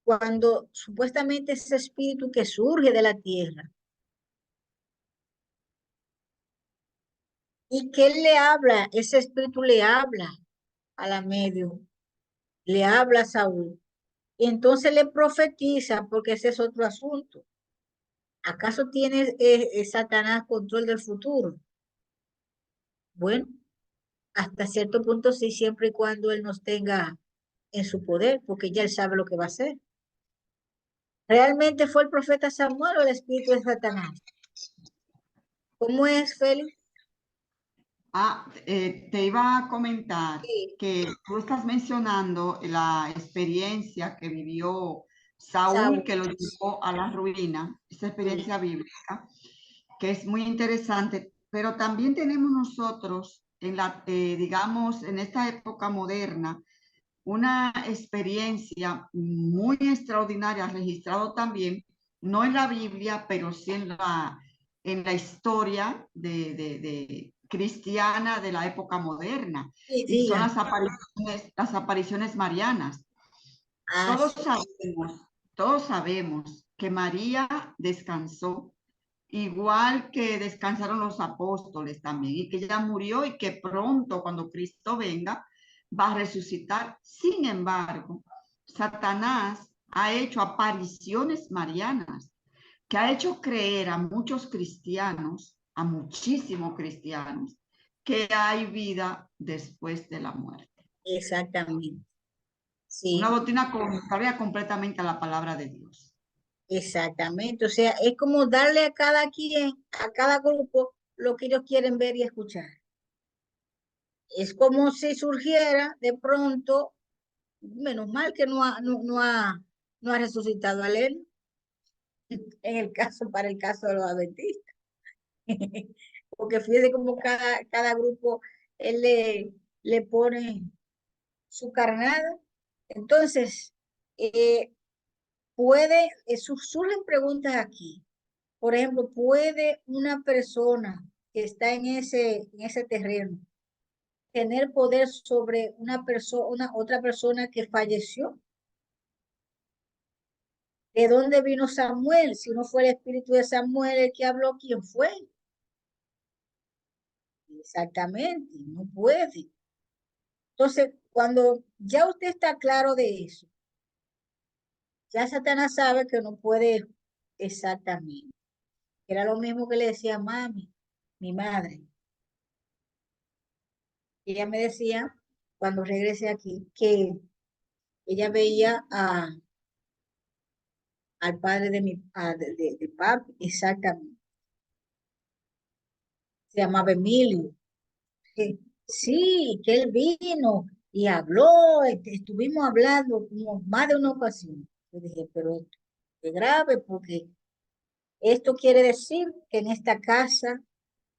cuando supuestamente ese espíritu que surge de la tierra y que él le habla, ese espíritu le habla a la medio, le habla a Saúl, y entonces le profetiza, porque ese es otro asunto. ¿Acaso tiene Satanás control del futuro? Bueno, hasta cierto punto sí, siempre y cuando él nos tenga en su poder, porque ya él sabe lo que va a hacer. ¿Realmente fue el profeta Samuel o el espíritu de Satanás? ¿Cómo es, Félix? Te iba a comentar Sí, que tú estás mencionando la experiencia que vivió Saúl, Saúl, que lo llevó a la ruina, esa sí, experiencia bíblica, que es muy interesante, pero también tenemos nosotros, digamos, en esta época moderna, una experiencia muy extraordinaria, registrado también, no en la Biblia, pero sí en la historia de cristiana de la época moderna, sí, y son diga. las apariciones marianas. Ah, Todos sí, sabemos, todos sabemos que María descansó igual que descansaron los apóstoles también, y que ella murió y que pronto, cuando Cristo venga, va a resucitar. Sin embargo, Satanás ha hecho apariciones marianas, que ha hecho creer a muchos cristianos, a muchísimos cristianos, que hay vida después de la muerte. Exactamente. Una Sí, doctrina contraria completamente a la palabra de Dios. exactamente. O sea, es como darle a cada quien, a cada grupo, lo que ellos quieren ver y escuchar. Es como si surgiera de pronto, menos mal que no ha resucitado a él, en el caso, para el caso de los adventistas. Porque fíjese como cada grupo, él le pone su carnada. Entonces, eh, surgen preguntas aquí. Por ejemplo, ¿puede una persona que está en ese terreno tener poder sobre otra persona que falleció? ¿De dónde vino Samuel? Si no fue el espíritu de Samuel el que habló, ¿quién fue? Exactamente, no puede. Entonces, cuando ya usted está claro de eso, ya Satanás sabe que no puede exactamente. Era lo mismo que le decía a mami, mi madre. Ella me decía, cuando regresé aquí, que ella veía al padre de papi, exactamente. Se llamaba Emilio. Sí, que él vino y habló, estuvimos hablando como más de una ocasión. Yo dije, pero esto es grave porque esto quiere decir que en esta casa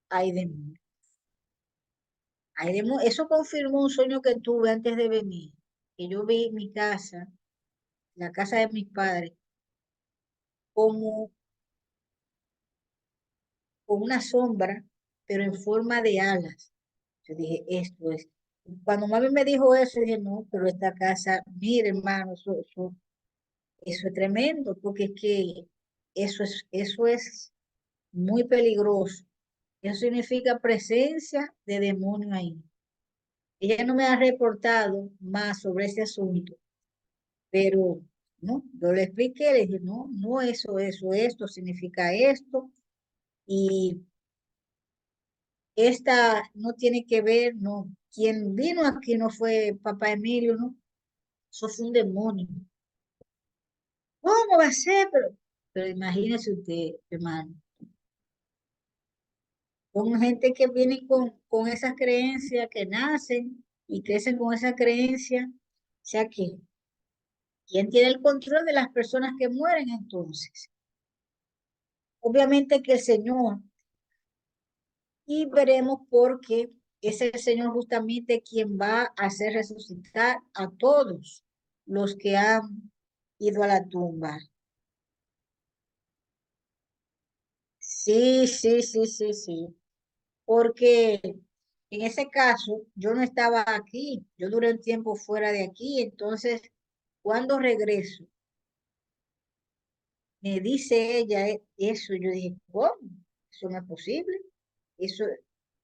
hay demonios. Eso confirmó un sueño que tuve antes de venir, que yo vi mi casa, la casa de mis padres, como con una sombra, pero en forma de alas. Yo dije, esto es. Cuando mami me dijo eso, dije, no, pero esta casa, mire, hermano, eso es tremendo, porque es que eso es muy peligroso. Eso significa presencia de demonio ahí. Ella no me ha reportado más sobre ese asunto, pero no, yo le expliqué, le dije, no, no, esto significa esto, y esta no tiene que ver, no, quien vino aquí no fue papá Emilio, no, eso fue un demonio. ¿Cómo va a ser? Pero imagínese usted, hermano, con gente que viene con esas creencias, que nacen y crecen con esa creencia, o sea que, ¿quién tiene el control de las personas que mueren entonces? Obviamente que el Señor, y veremos por qué es el Señor justamente quien va a hacer resucitar a todos los que han ido a la tumba. Sí, sí, sí, sí, sí. Porque en ese caso yo no estaba aquí, yo duré un tiempo fuera de aquí, entonces cuando regreso, me dice ella eso, yo dije, ¿cómo? Eso no es posible. Eso,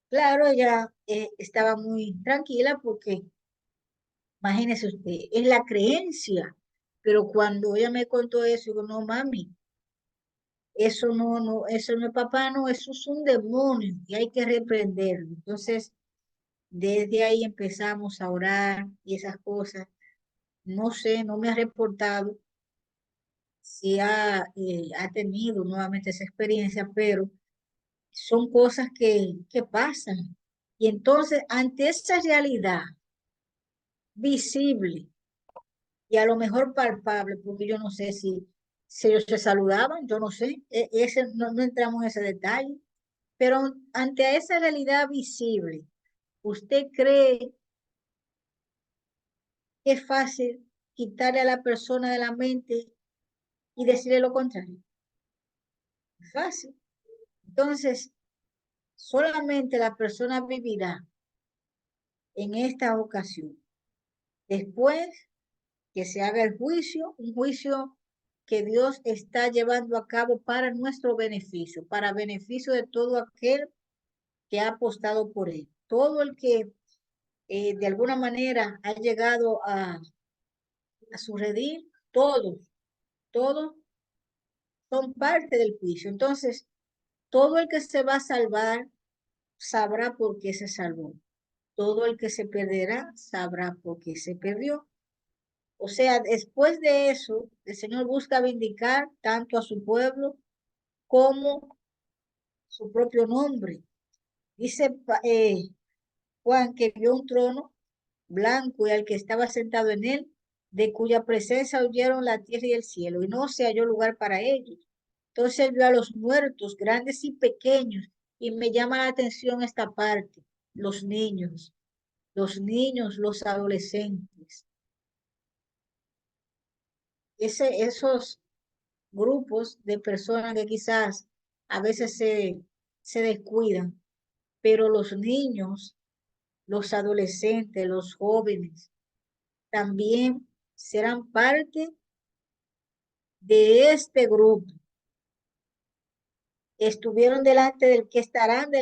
claro, ella estaba muy tranquila porque, imagínese usted, es la creencia, pero cuando ella me contó eso, digo, no, mami, eso no es papá, no, eso es un demonio y hay que reprenderlo. Entonces, desde ahí empezamos a orar y esas cosas. No sé, no me ha reportado si ha tenido nuevamente esa experiencia, pero son cosas que pasan. Y entonces, ante esa realidad visible y a lo mejor palpable, porque yo no sé si ellos se saludaban, yo no sé, no entramos en ese detalle, pero ante esa realidad visible, ¿usted cree que es fácil quitarle a la persona de la mente y decirle lo contrario? Es fácil. Entonces, solamente la persona vivirá en esta ocasión. Después que se haga el juicio, un juicio que Dios está llevando a cabo para nuestro beneficio, para beneficio de todo aquel que ha apostado por él. Todo el que de alguna manera ha llegado a su redil, todos son parte del juicio. Entonces, todo el que se va a salvar sabrá por qué se salvó. Todo el que se perderá sabrá por qué se perdió. O sea, después de eso, el Señor busca vindicar tanto a su pueblo como su propio nombre. Dice Juan que vio un trono blanco y al que estaba sentado en él, de cuya presencia huyeron la tierra y el cielo, y no se halló lugar para ellos. Entonces él vio a los muertos, grandes y pequeños, y me llama la atención esta parte, los niños, los adolescentes. Esos grupos de personas que quizás a veces se descuidan, pero los niños, los adolescentes, los jóvenes, también serán parte de este grupo. Estuvieron delante del que estarán de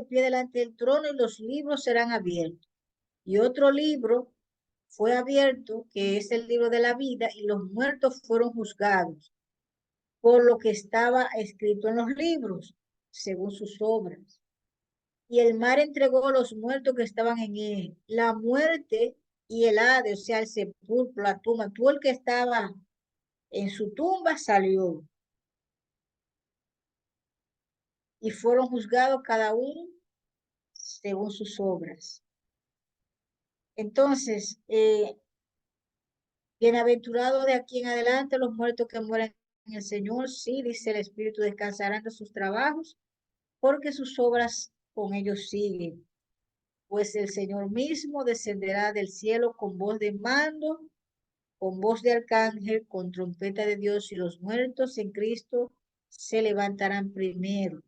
pie delante del trono y los libros serán abiertos. Y otro libro fue abierto, que es el libro de la vida, y los muertos fueron juzgados por lo que estaba escrito en los libros, según sus obras. Y el mar entregó los muertos que estaban en él. La muerte y el Hades, o sea, el sepulcro, la tumba, todo el que estaba en su tumba salió. Y fueron juzgados cada uno según sus obras. Entonces, bienaventurados de aquí en adelante los muertos que mueran en el Señor, sí, dice el Espíritu, descansarán de sus trabajos, porque sus obras con ellos siguen. Pues el Señor mismo descenderá del cielo con voz de mando, con voz de arcángel, con trompeta de Dios, y los muertos en Cristo se levantarán primero.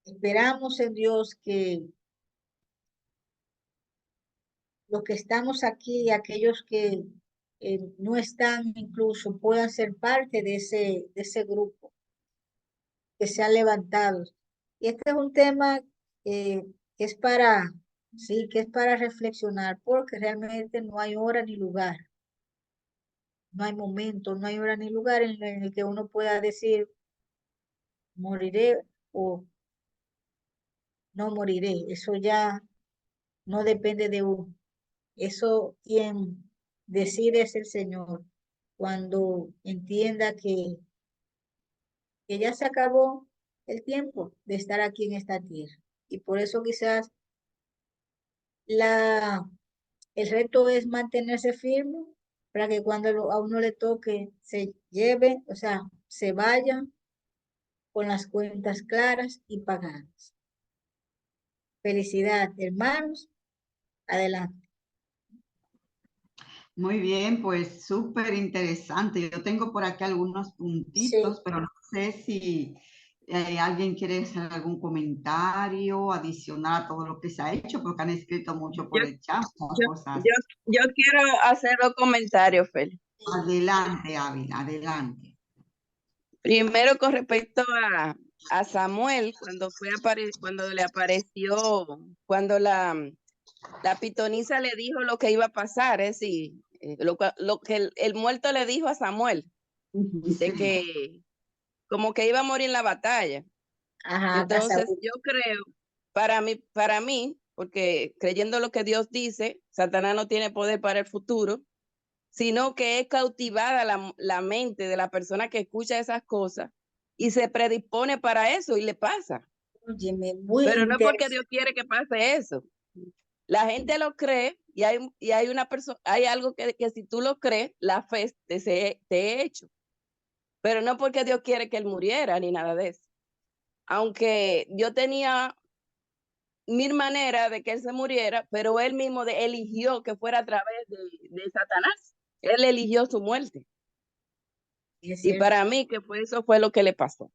Esperamos en Dios que los que estamos aquí, aquellos que no están incluso, puedan ser parte de ese grupo que se han levantado. Y este es un tema que es sí, que es para reflexionar, porque realmente no hay hora ni lugar, no hay momento, no hay hora ni lugar en el que uno pueda decir, moriré o no moriré. Eso ya no depende de uno. Eso quien decide es el Señor. Cuando entienda que ya se acabó el tiempo de estar aquí en esta tierra. Y por eso quizás la, el reto es mantenerse firme para que cuando a uno le toque se lleve, o sea, se vaya con las cuentas claras y pagadas. Felicidad, hermanos. Adelante. Muy bien, pues súper interesante. Yo tengo por aquí algunos Sí, puntitos, pero no sé si alguien quiere hacer algún comentario adicional a todo lo que se ha hecho, porque han escrito mucho Yo, por el chat, yo, cosas. yo quiero hacer los comentarios, Fel. Adelante, Ávila, adelante. Primero con respecto a Samuel, cuando le apareció, cuando la pitonisa le dijo lo que iba a pasar, es decir, lo que el muerto le dijo a Samuel, de que como que iba a morir en la batalla. ajá, Entonces yo creo, para mí, porque creyendo lo que Dios dice, Satanás no tiene poder para el futuro, sino que es cautivada la mente de la persona que escucha esas cosas y se predispone para eso y le pasa. óyeme, muy Pero no es porque interesante. Dios quiere que pase eso. La gente lo cree y hay una persona, hay algo que si tú lo crees, la fe te he hecho. Pero no porque Dios quiere que él muriera ni nada de eso. Aunque yo tenía mil maneras de que él se muriera, pero él mismo eligió que fuera a través de Satanás. Él eligió su muerte. Es Y cierto. para mí que eso fue lo que le pasó.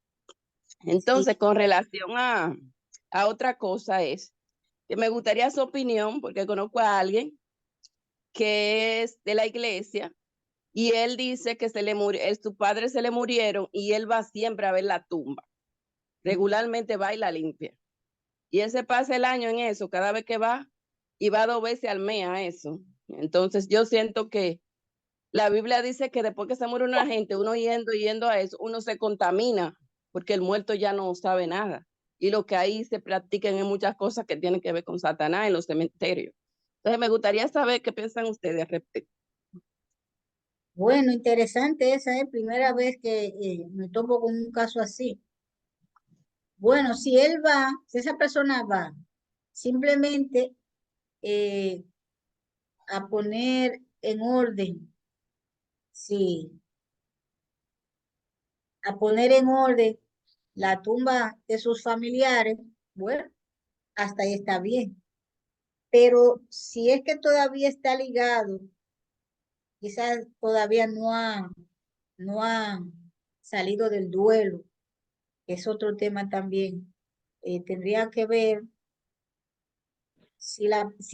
Sí, Entonces, con relación a otra cosa es que me gustaría su opinión, porque conozco a alguien que es de la iglesia y él dice que su padre se le murieron y él va siempre a ver la tumba. Regularmente va y la limpia. Y él se pasa el año en eso, cada vez que va, y va 2 veces al mes a eso. Entonces yo siento que la Biblia dice que después que se muere una gente, uno yendo a eso, uno se contamina, porque el muerto ya no sabe nada. Y lo que ahí se practican es muchas cosas que tienen que ver con Satanás en los cementerios. Entonces me gustaría saber qué piensan ustedes al respecto. Bueno, interesante esa, es primera vez que me topo con un caso así. Bueno, si él va, si esa persona va simplemente eh, a poner en orden, sí, a poner en orden la tumba de sus familiares, bueno, hasta ahí está bien. Pero si es que todavía está ligado, quizás todavía no ha salido del duelo, que es otro tema también. Tendría que ver si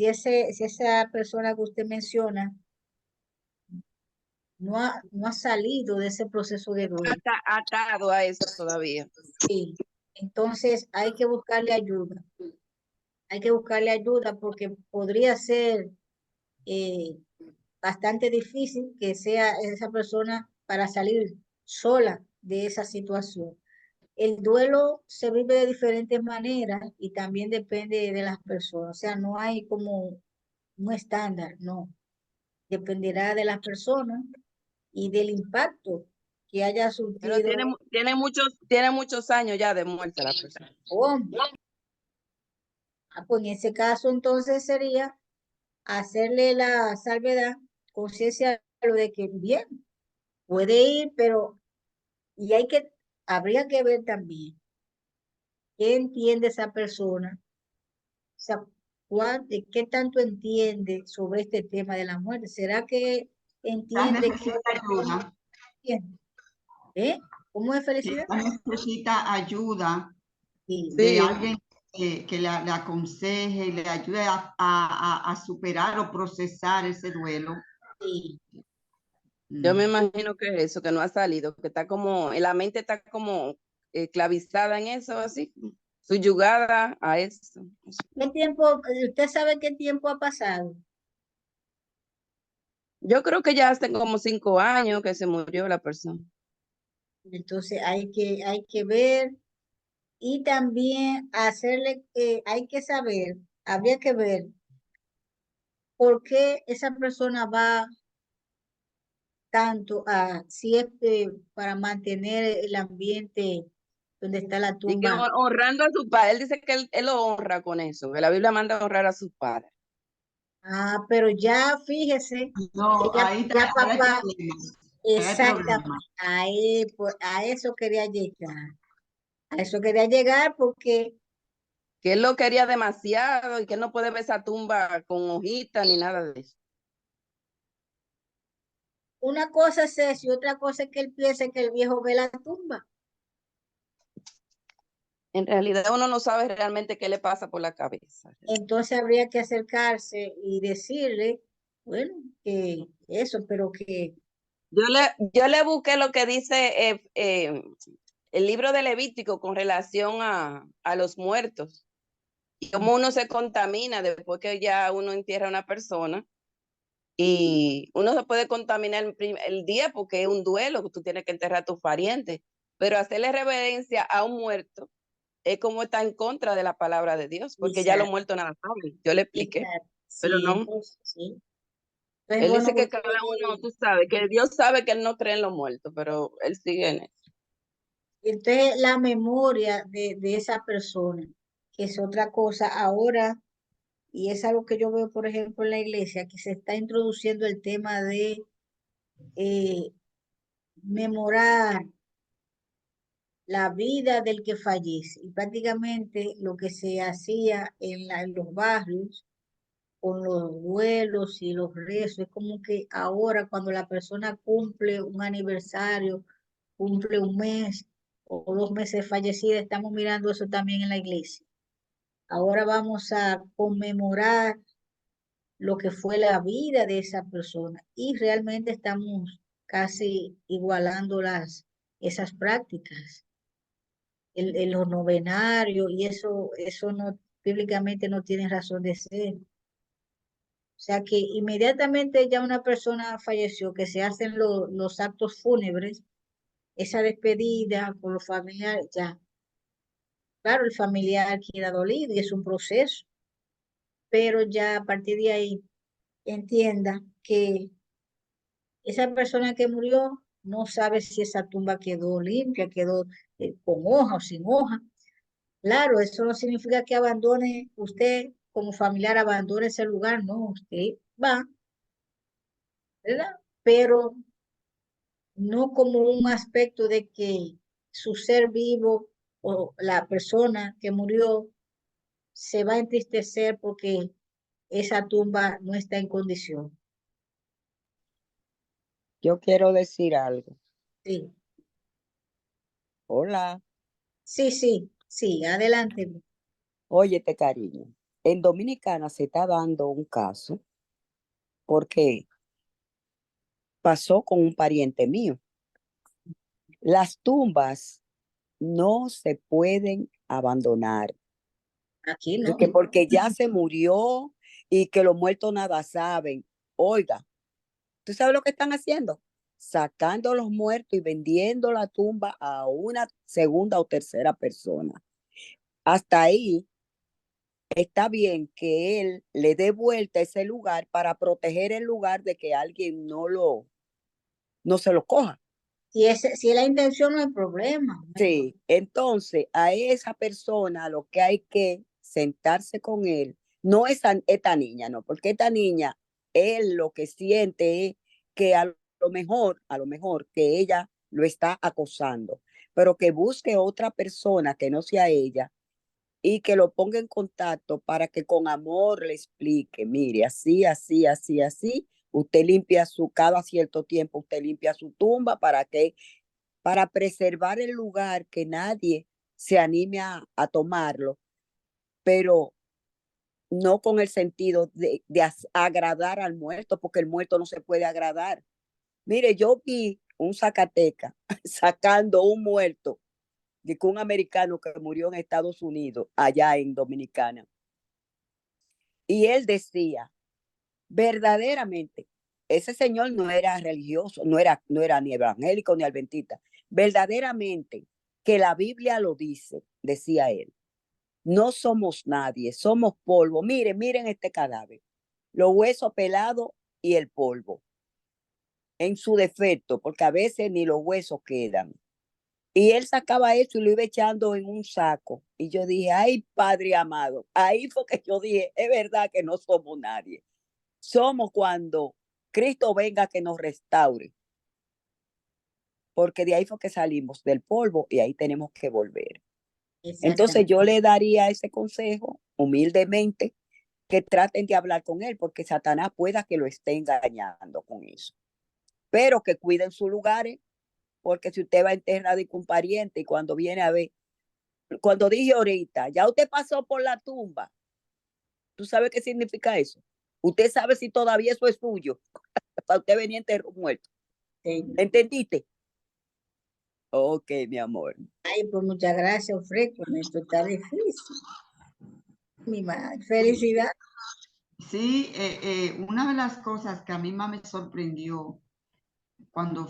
esa persona que usted menciona no ha salido de ese proceso de duelo. Está atado a eso todavía. Sí. Entonces hay que buscarle ayuda. Hay que buscarle ayuda porque podría ser eh, bastante difícil que sea esa persona para salir sola de esa situación. El duelo se vive de diferentes maneras y también depende de las personas. O sea, no hay como un estándar, no. Dependerá de las personas y del impacto que haya Pero surtido. tiene muchos años ya de muerta la persona. ¿Cómo? Pues en ese caso entonces sería hacerle la salvedad, conciencia lo de que bien, puede ir, pero y habría que ver también qué entiende esa persona, o sea, qué tanto entiende sobre este tema de la muerte. ¿Será que Quizás entiende necesita ayuda, ¿Eh? ¿Cómo es felicidad? quizás necesita ayuda Sí, de Sí, alguien que le aconseje y le ayude a superar o procesar ese duelo. sí. yo me Mm. imagino que eso, que no ha salido, que está como, la mente está como clavizada en eso, así, subyugada a eso. ¿Qué tiempo, usted sabe qué tiempo ha pasado? Yo creo que ya hace como 5 años que se murió la persona. Entonces hay que ver y también hacerle, hay que saber, habría que ver por qué esa persona va tanto si es para mantener el ambiente donde está la Y que tumba. honrando a su padre, él dice que él lo honra con eso, que la Biblia manda a honrar a sus padres. Pero ya fíjese que No, ya ahí hay papá, problemas. Ahí hay exactamente, problemas. a eso quería llegar. A eso quería llegar porque Que él lo quería demasiado y que él no puede ver esa tumba con hojitas ni nada de eso. una cosa es eso y otra cosa es que él piense que el viejo ve la tumba. En realidad uno no sabe realmente qué le pasa por la cabeza. Entonces habría que acercarse y decirle, bueno, que eso, pero que Yo le busqué lo que dice el libro de Levítico con relación a los muertos y cómo uno se contamina después que ya uno entierra a una persona. Y uno se puede contaminar el día porque es un duelo, que tú tienes que enterrar a tus parientes, pero hacerle reverencia a un muerto es como está en contra de la palabra de Dios, porque ya los quizás, muertos nada saben. Yo le expliqué, pero sí, no. entonces sí. Entonces, Él bueno, dice que cada uno, tú sabes, que Dios sabe que él no cree en los muertos, pero él sigue en eso. entonces la memoria de esa persona, que es otra cosa ahora, y es algo que yo veo, por ejemplo, en la iglesia, que se está introduciendo el tema de eh, memorar la vida del que fallece. Y prácticamente lo que se hacía en los barrios con los duelos y los rezos, es como que ahora cuando la persona cumple un aniversario, cumple un mes o 2 meses fallecida, estamos mirando eso también en la iglesia. Ahora vamos a conmemorar lo que fue la vida de esa persona y realmente estamos casi igualando esas prácticas, los novenarios y eso no, bíblicamente no tiene razón de ser. O sea que inmediatamente ya una persona falleció, que se hacen los actos fúnebres, esa despedida con los familiares, ya. Claro, el familiar queda dolido y es un proceso, pero ya a partir de ahí entienda que esa persona que murió no sabe si esa tumba quedó limpia, quedó con hoja o sin hoja. Claro, eso no significa que abandone usted como familiar, abandone ese lugar, no, usted va, ¿verdad? Pero no como un aspecto de que su ser vivo o la persona que murió se va a entristecer porque esa tumba no está en condición. Yo quiero decir algo. Sí, Hola, sí, sí, sí, adelante. óyete, cariño. En Dominicana se está dando un caso porque pasó con un pariente mío. Las tumbas no se pueden abandonar, Aquí de no. que porque ya se murió y que los muertos nada saben. Oiga, ¿tú sabes lo que están haciendo? Sacando los muertos y vendiendo la tumba a una segunda o tercera persona. Hasta ahí está bien que él le dé vuelta a ese lugar para proteger el lugar de que alguien no se lo coja. Si es la intención, no hay problema. Sí, entonces a esa persona lo que hay que sentarse con él, no es esta niña, no, porque esta niña, él lo que siente es que a lo mejor que ella lo está acosando, pero que busque otra persona que no sea ella y que lo ponga en contacto para que con amor le explique, mire, así, así, así, así, usted limpia cada cierto tiempo, usted limpia su tumba para preservar el lugar, que nadie se anime a tomarlo, pero no con el sentido de agradar al muerto, porque el muerto no se puede agradar. Mire, yo vi un Zacateca sacando un muerto de un americano que murió en Estados Unidos, allá en Dominicana. Y él decía, verdaderamente, ese señor no era religioso, no era ni evangélico ni adventista. Verdaderamente, que la Biblia lo dice, decía él. No somos nadie, somos polvo. Miren este cadáver. Los huesos pelados y el polvo. En su defecto, porque a veces ni los huesos quedan. Y él sacaba eso y lo iba echando en un saco. Y yo dije, ay, Padre amado. Ahí fue que yo dije, es verdad que no somos nadie. Somos cuando Cristo venga que nos restaure. Porque de ahí fue que salimos del polvo y ahí tenemos que volver. Entonces yo le daría ese consejo humildemente, que traten de hablar con él, porque Satanás pueda que lo esté engañando con eso. Pero que cuiden sus lugares, porque si usted va a enterrar de un pariente y cuando viene a ver, cuando dije ahorita, ya usted pasó por la tumba, ¿tú sabes qué significa eso? Usted sabe si todavía eso es suyo, para usted venir a enterrar un muerto. Sí. ¿Entendiste? Ok, mi amor. Ay, pues muchas gracias, Fred, con esto está difícil. Mi madre, felicidad. Sí, una de las cosas que a mí más me sorprendió cuando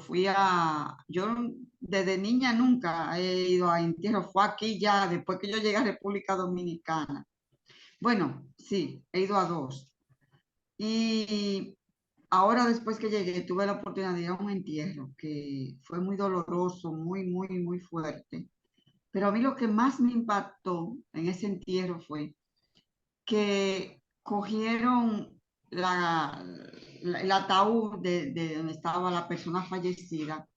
yo desde niña nunca he ido a entierro, fue aquí ya, después que yo llegué a República Dominicana. Bueno, sí, he ido a dos. Y ahora después que llegué, tuve la oportunidad de ir a un entierro que fue muy doloroso, muy, muy, muy fuerte. Pero a mí lo que más me impactó en ese entierro fue que cogieron el ataúd de donde estaba la persona fallecida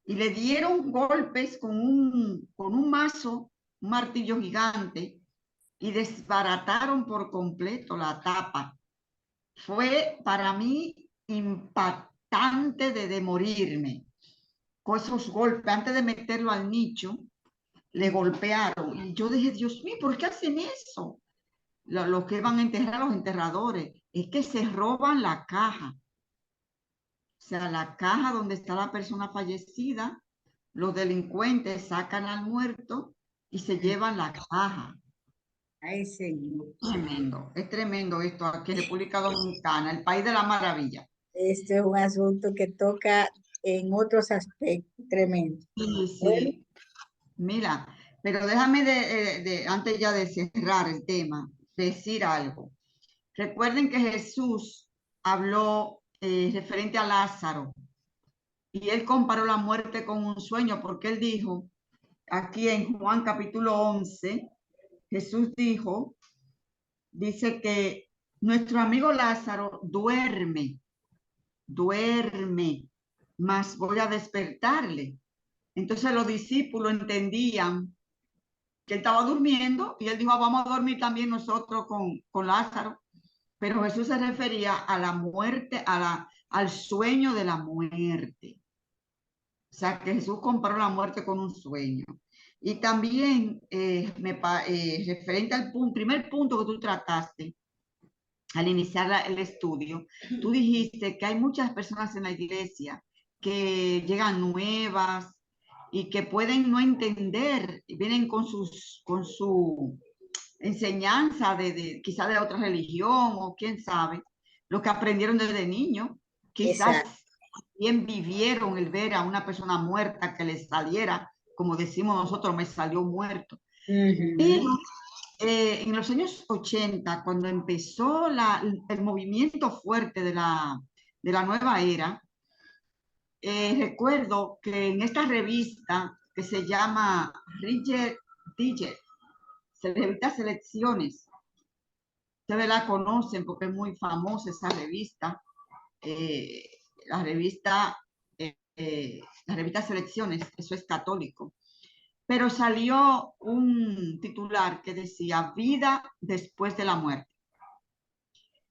y le dieron golpes con un mazo, un martillo gigante, y desbarataron por completo la tapa. Fue para mí impactante de morirme con esos golpes. Antes de meterlo al nicho, le golpearon. Y yo dije, Dios mío, ¿por qué hacen eso? los que van a enterrar a los enterradores, es que se roban la caja. O sea, la caja donde está la persona fallecida, los delincuentes sacan al muerto y se llevan la caja. Ay, señor. Es tremendo esto aquí en República Dominicana, el país de la maravilla. Este es un asunto que toca en otros aspectos tremendo. Sí, Bueno, sí. Mira, pero déjame antes ya de cerrar el tema, decir algo. Recuerden que Jesús habló referente a Lázaro y él comparó la muerte con un sueño porque él dijo, aquí en Juan capítulo 11, Jesús dice que nuestro amigo Lázaro duerme, mas voy a despertarle. Entonces los discípulos entendían que él estaba durmiendo y él dijo, vamos a dormir también nosotros con Lázaro. Pero Jesús se refería a la muerte, al sueño de la muerte. O sea, que Jesús comparó la muerte con un sueño. Y también, referente al primer punto que tú trataste, al iniciar el estudio, tú dijiste que hay muchas personas en la iglesia que llegan nuevas y que pueden no entender, y vienen con su enseñanza quizás de otra religión o quién sabe, lo que aprendieron desde niño, quizás exacto. bien vivieron el ver a una persona muerta que les saliera, como decimos nosotros, me salió muerto. Pero en los años 80, cuando empezó el movimiento fuerte de la nueva era, recuerdo que en esta revista que se llama Rigid Digest, revista Selecciones, ustedes la conocen porque es muy famosa esa revista, eh, la revista Selecciones, eso es católico. Pero salió un titular que decía vida después de la muerte.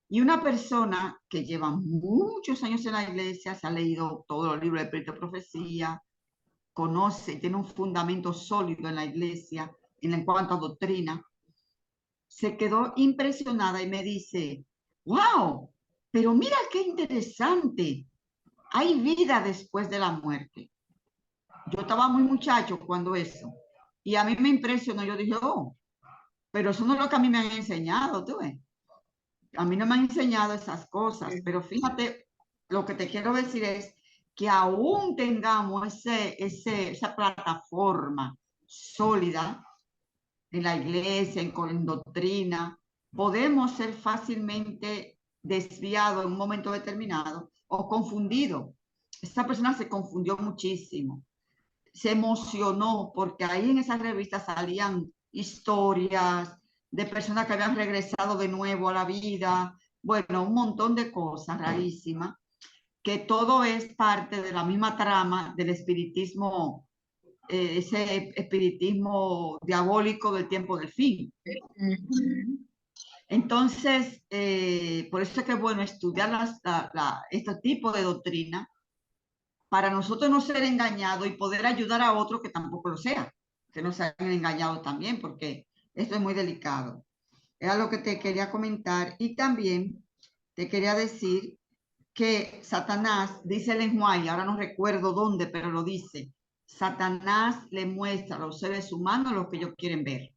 Y una persona que lleva muchos años en la iglesia, se ha leído todos los libros de Espíritu de Profecía, conoce, tiene un fundamento sólido en la iglesia en cuanto a doctrina, se quedó impresionada y me dice, wow, pero mira qué interesante, hay vida después de la muerte. Yo estaba muy muchacho cuando eso, y a mí me impresionó, yo dije, oh, pero eso no es lo que a mí me han enseñado, tú ves. A mí no me han enseñado esas cosas, pero fíjate, lo que te quiero decir es que aún tengamos esa plataforma sólida en la iglesia, en doctrina, podemos ser fácilmente desviados en un momento determinado o confundidos. Esta persona se confundió muchísimo, se emocionó porque ahí en esa revista salían historias de personas que habían regresado de nuevo a la vida, bueno, un montón de cosas rarísimas, que todo es parte de la misma trama del espiritismo, ese espiritismo diabólico del tiempo del fin. Entonces, por eso es que es bueno estudiar este tipo de doctrina para nosotros no ser engañados y poder ayudar a otros que tampoco lo sean, que no sean engañados también, porque esto es muy delicado. Era lo que te quería comentar. Y también te quería decir que Satanás, dice el lenguaje, ahora no recuerdo dónde, pero lo dice, Satanás le muestra a los seres humanos lo que ellos quieren ver.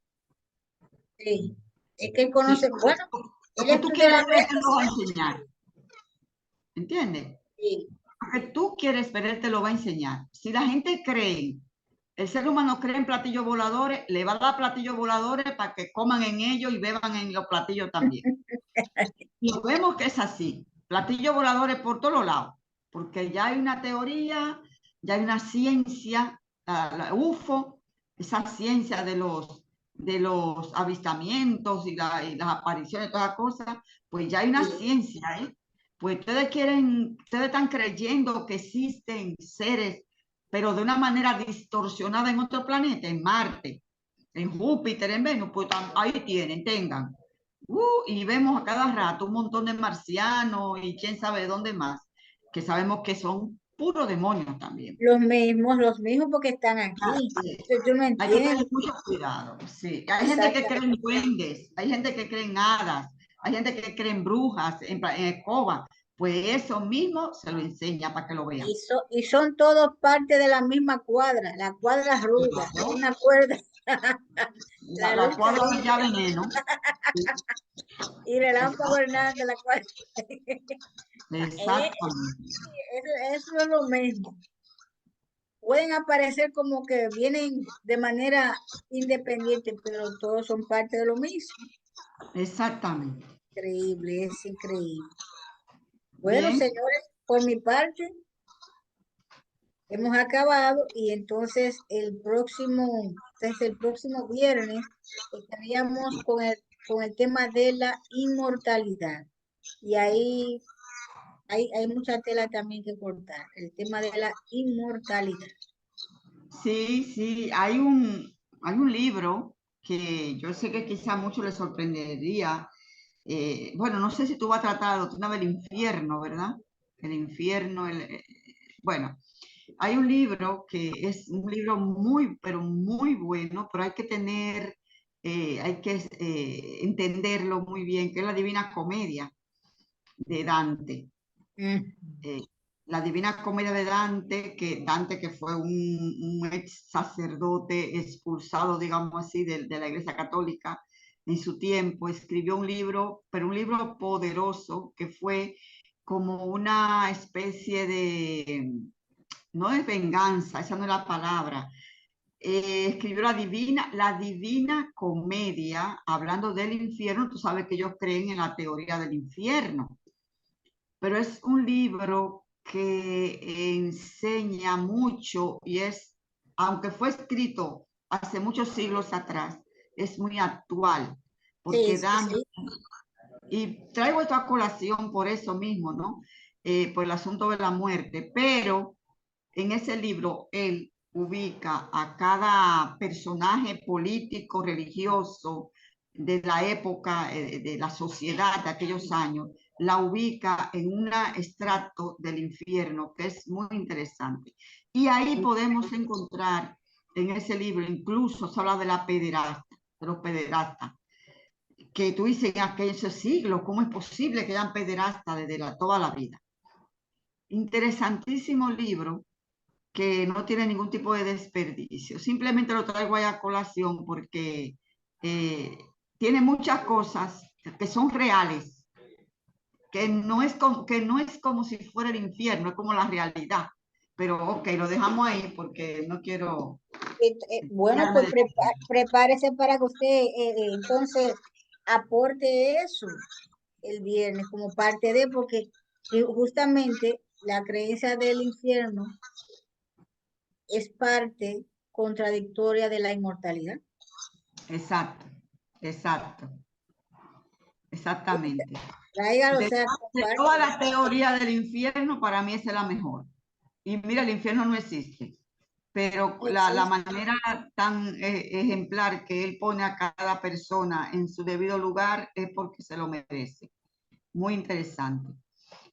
Sí, es que él conoce, bueno, Lo él que tú estudia quieres la ver, él lo va a mente. enseñar. ¿Entiendes? Sí, Lo que tú quieres ver, él te lo va a enseñar. Si la gente cree, el ser humano cree en platillos voladores, le va a dar platillos voladores para que coman en ellos y beban en los platillos también. Y vemos que es así, platillos voladores por todos lados, porque ya hay una teoría, ya hay una ciencia, la UFO, esa ciencia de los avistamientos y las apariciones, todas las cosas, pues ya hay una ciencia, ¿eh? Pues ustedes están creyendo que existen seres, pero de una manera distorsionada en otro planeta, en Marte, en Júpiter, en Venus, pues ahí tengan. Y vemos a cada rato un montón de marcianos y quién sabe de dónde más, que sabemos que son puro demonio también. Los mismos porque están aquí. Así es. Entonces, yo no Hay que entiendo. tener mucho cuidado, sí. Hay gente que cree en duendes, hay gente que cree en hadas, hay gente que cree en brujas, en escobas. Pues eso mismo se lo enseña para que lo vean. Y son todos parte de la misma cuadra, la cuadra ruda, Claro. una cuerda. La luz cuadra de arriba ya veneno. y relámpago Hernández, la cuadra. Exactamente. Eso es lo mismo. Pueden aparecer como que vienen de manera independiente, pero todos son parte de lo mismo. Exactamente. Increíble, es increíble. Bueno, Bien. señores, por mi parte, hemos acabado y entonces desde el próximo viernes estaríamos con el tema de la inmortalidad. Y ahí hay mucha tela también que cortar, el tema de la inmortalidad. Sí, sí, hay un libro que yo sé que quizá a muchos les sorprendería. Bueno, no sé si tú vas a tratar el tema del infierno, ¿verdad? El infierno, bueno, hay un libro que es un libro muy, pero muy bueno, pero hay que entenderlo muy bien, que es la Divina Comedia de Dante. Mm, eh, la Divina Comedia de Dante, que fue un ex sacerdote expulsado, digamos así, de la Iglesia Católica en su tiempo, escribió un libro, pero un libro poderoso que fue como una especie de, no de venganza, esa no es la palabra. Escribió la divina Comedia, hablando del infierno. Tú sabes que ellos creen en la teoría del infierno, pero es un libro que enseña mucho y aunque fue escrito hace muchos siglos atrás, es muy actual, sí, porque sí, sí. y traigo esta colación por eso mismo, ¿no? Por el asunto de la muerte, pero en ese libro él ubica a cada personaje político, religioso de la época, de la sociedad de aquellos años, la ubica en un extracto del infierno que es muy interesante. Y ahí podemos encontrar en ese libro, incluso se habla de la pederasta, de los pederastas, que tú dices en aquellos siglos, ¿cómo es posible que hayan pederastas desde toda la vida? Interesantísimo libro que no tiene ningún tipo de desperdicio. Simplemente lo traigo ahí a colación porque eh, tiene muchas cosas que son reales, que no es como si fuera el infierno, es como la realidad. Pero ok, lo dejamos ahí porque no quiero Bueno, darme pues de... prepárese para que usted entonces aporte eso el viernes como parte de, porque justamente la creencia del infierno es parte contradictoria de la inmortalidad. Exacto, exacto, exactamente. Tráigalo, o De, sea, de toda comparte. la teoría del infierno, para mí esa es la mejor. Y mira, el infierno no existe, pero la Existe. manera tan ejemplar que él pone a cada persona en su debido lugar es porque se lo merece. Muy interesante.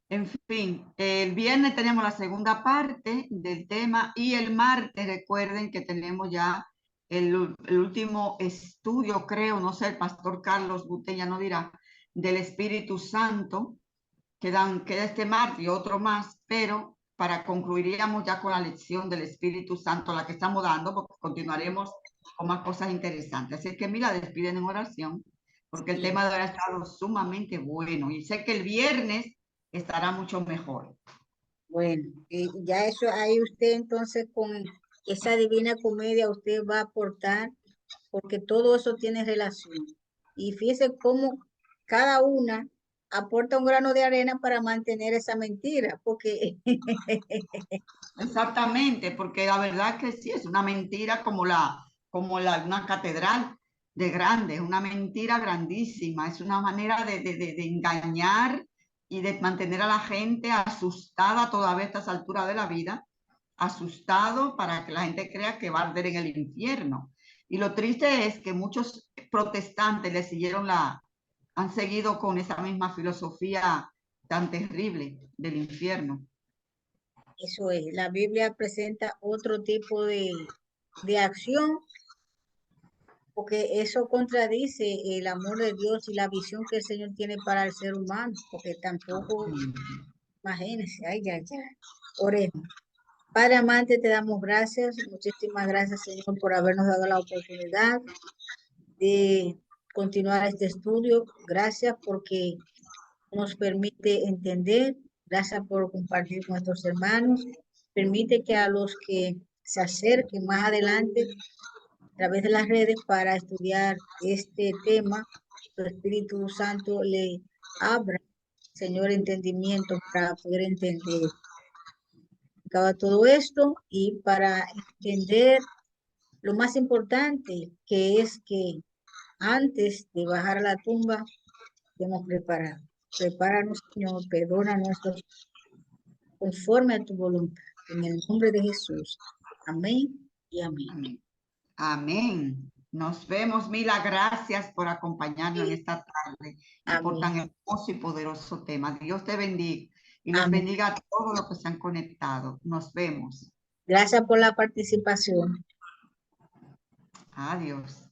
En fin, el viernes tenemos la segunda parte del tema y el martes recuerden que tenemos ya el último estudio, creo, no sé, el pastor Carlos Butella no dirá, del Espíritu Santo. Queda este martes y otro más, pero concluiríamos ya con la lección del Espíritu Santo, la que estamos dando, porque continuaremos con más cosas interesantes. Así que mira, despiden en oración, porque el Sí. tema de hoy ha estado sumamente bueno y sé que el viernes estará mucho mejor. Bueno, ya eso ahí usted entonces con esa divina comedia usted va a aportar, porque todo eso tiene relación. Y fíjese cómo cada una aporta un grano de arena para mantener esa mentira, porque Exactamente, porque la verdad que sí, es una mentira una catedral de grande, es una mentira grandísima, es una manera de engañar y de mantener a la gente asustada todavía a estas alturas de la vida, asustado para que la gente crea que va a arder en el infierno. Y lo triste es que muchos protestantes han seguido con esa misma filosofía tan terrible del infierno. Eso es, la Biblia presenta otro tipo de acción, porque eso contradice el amor de Dios y la visión que el Señor tiene para el ser humano, porque tampoco, imagínense, ay, ya, ya, oremos. Padre amante, te damos gracias, muchísimas gracias, Señor, por habernos dado la oportunidad de continuar este estudio. Gracias porque nos permite entender. Gracias por compartir con nuestros hermanos. Permite que a los que se acerquen más adelante a través de las redes para estudiar este tema, el Espíritu Santo le abra, Señor, entendimiento para poder entender todo esto y para entender lo más importante, que es que antes de bajar a la tumba, debemos preparar. Prepáranos, Señor, perdona nuestros conforme a tu voluntad. En el nombre de Jesús. Amén y amén. Amén. Amén. Nos vemos. Mila, gracias por acompañarnos en esta tarde y por tan hermoso y poderoso tema. Dios te bendiga y nos bendiga a todos los que se han conectado. Nos vemos. Gracias por la participación. Adiós.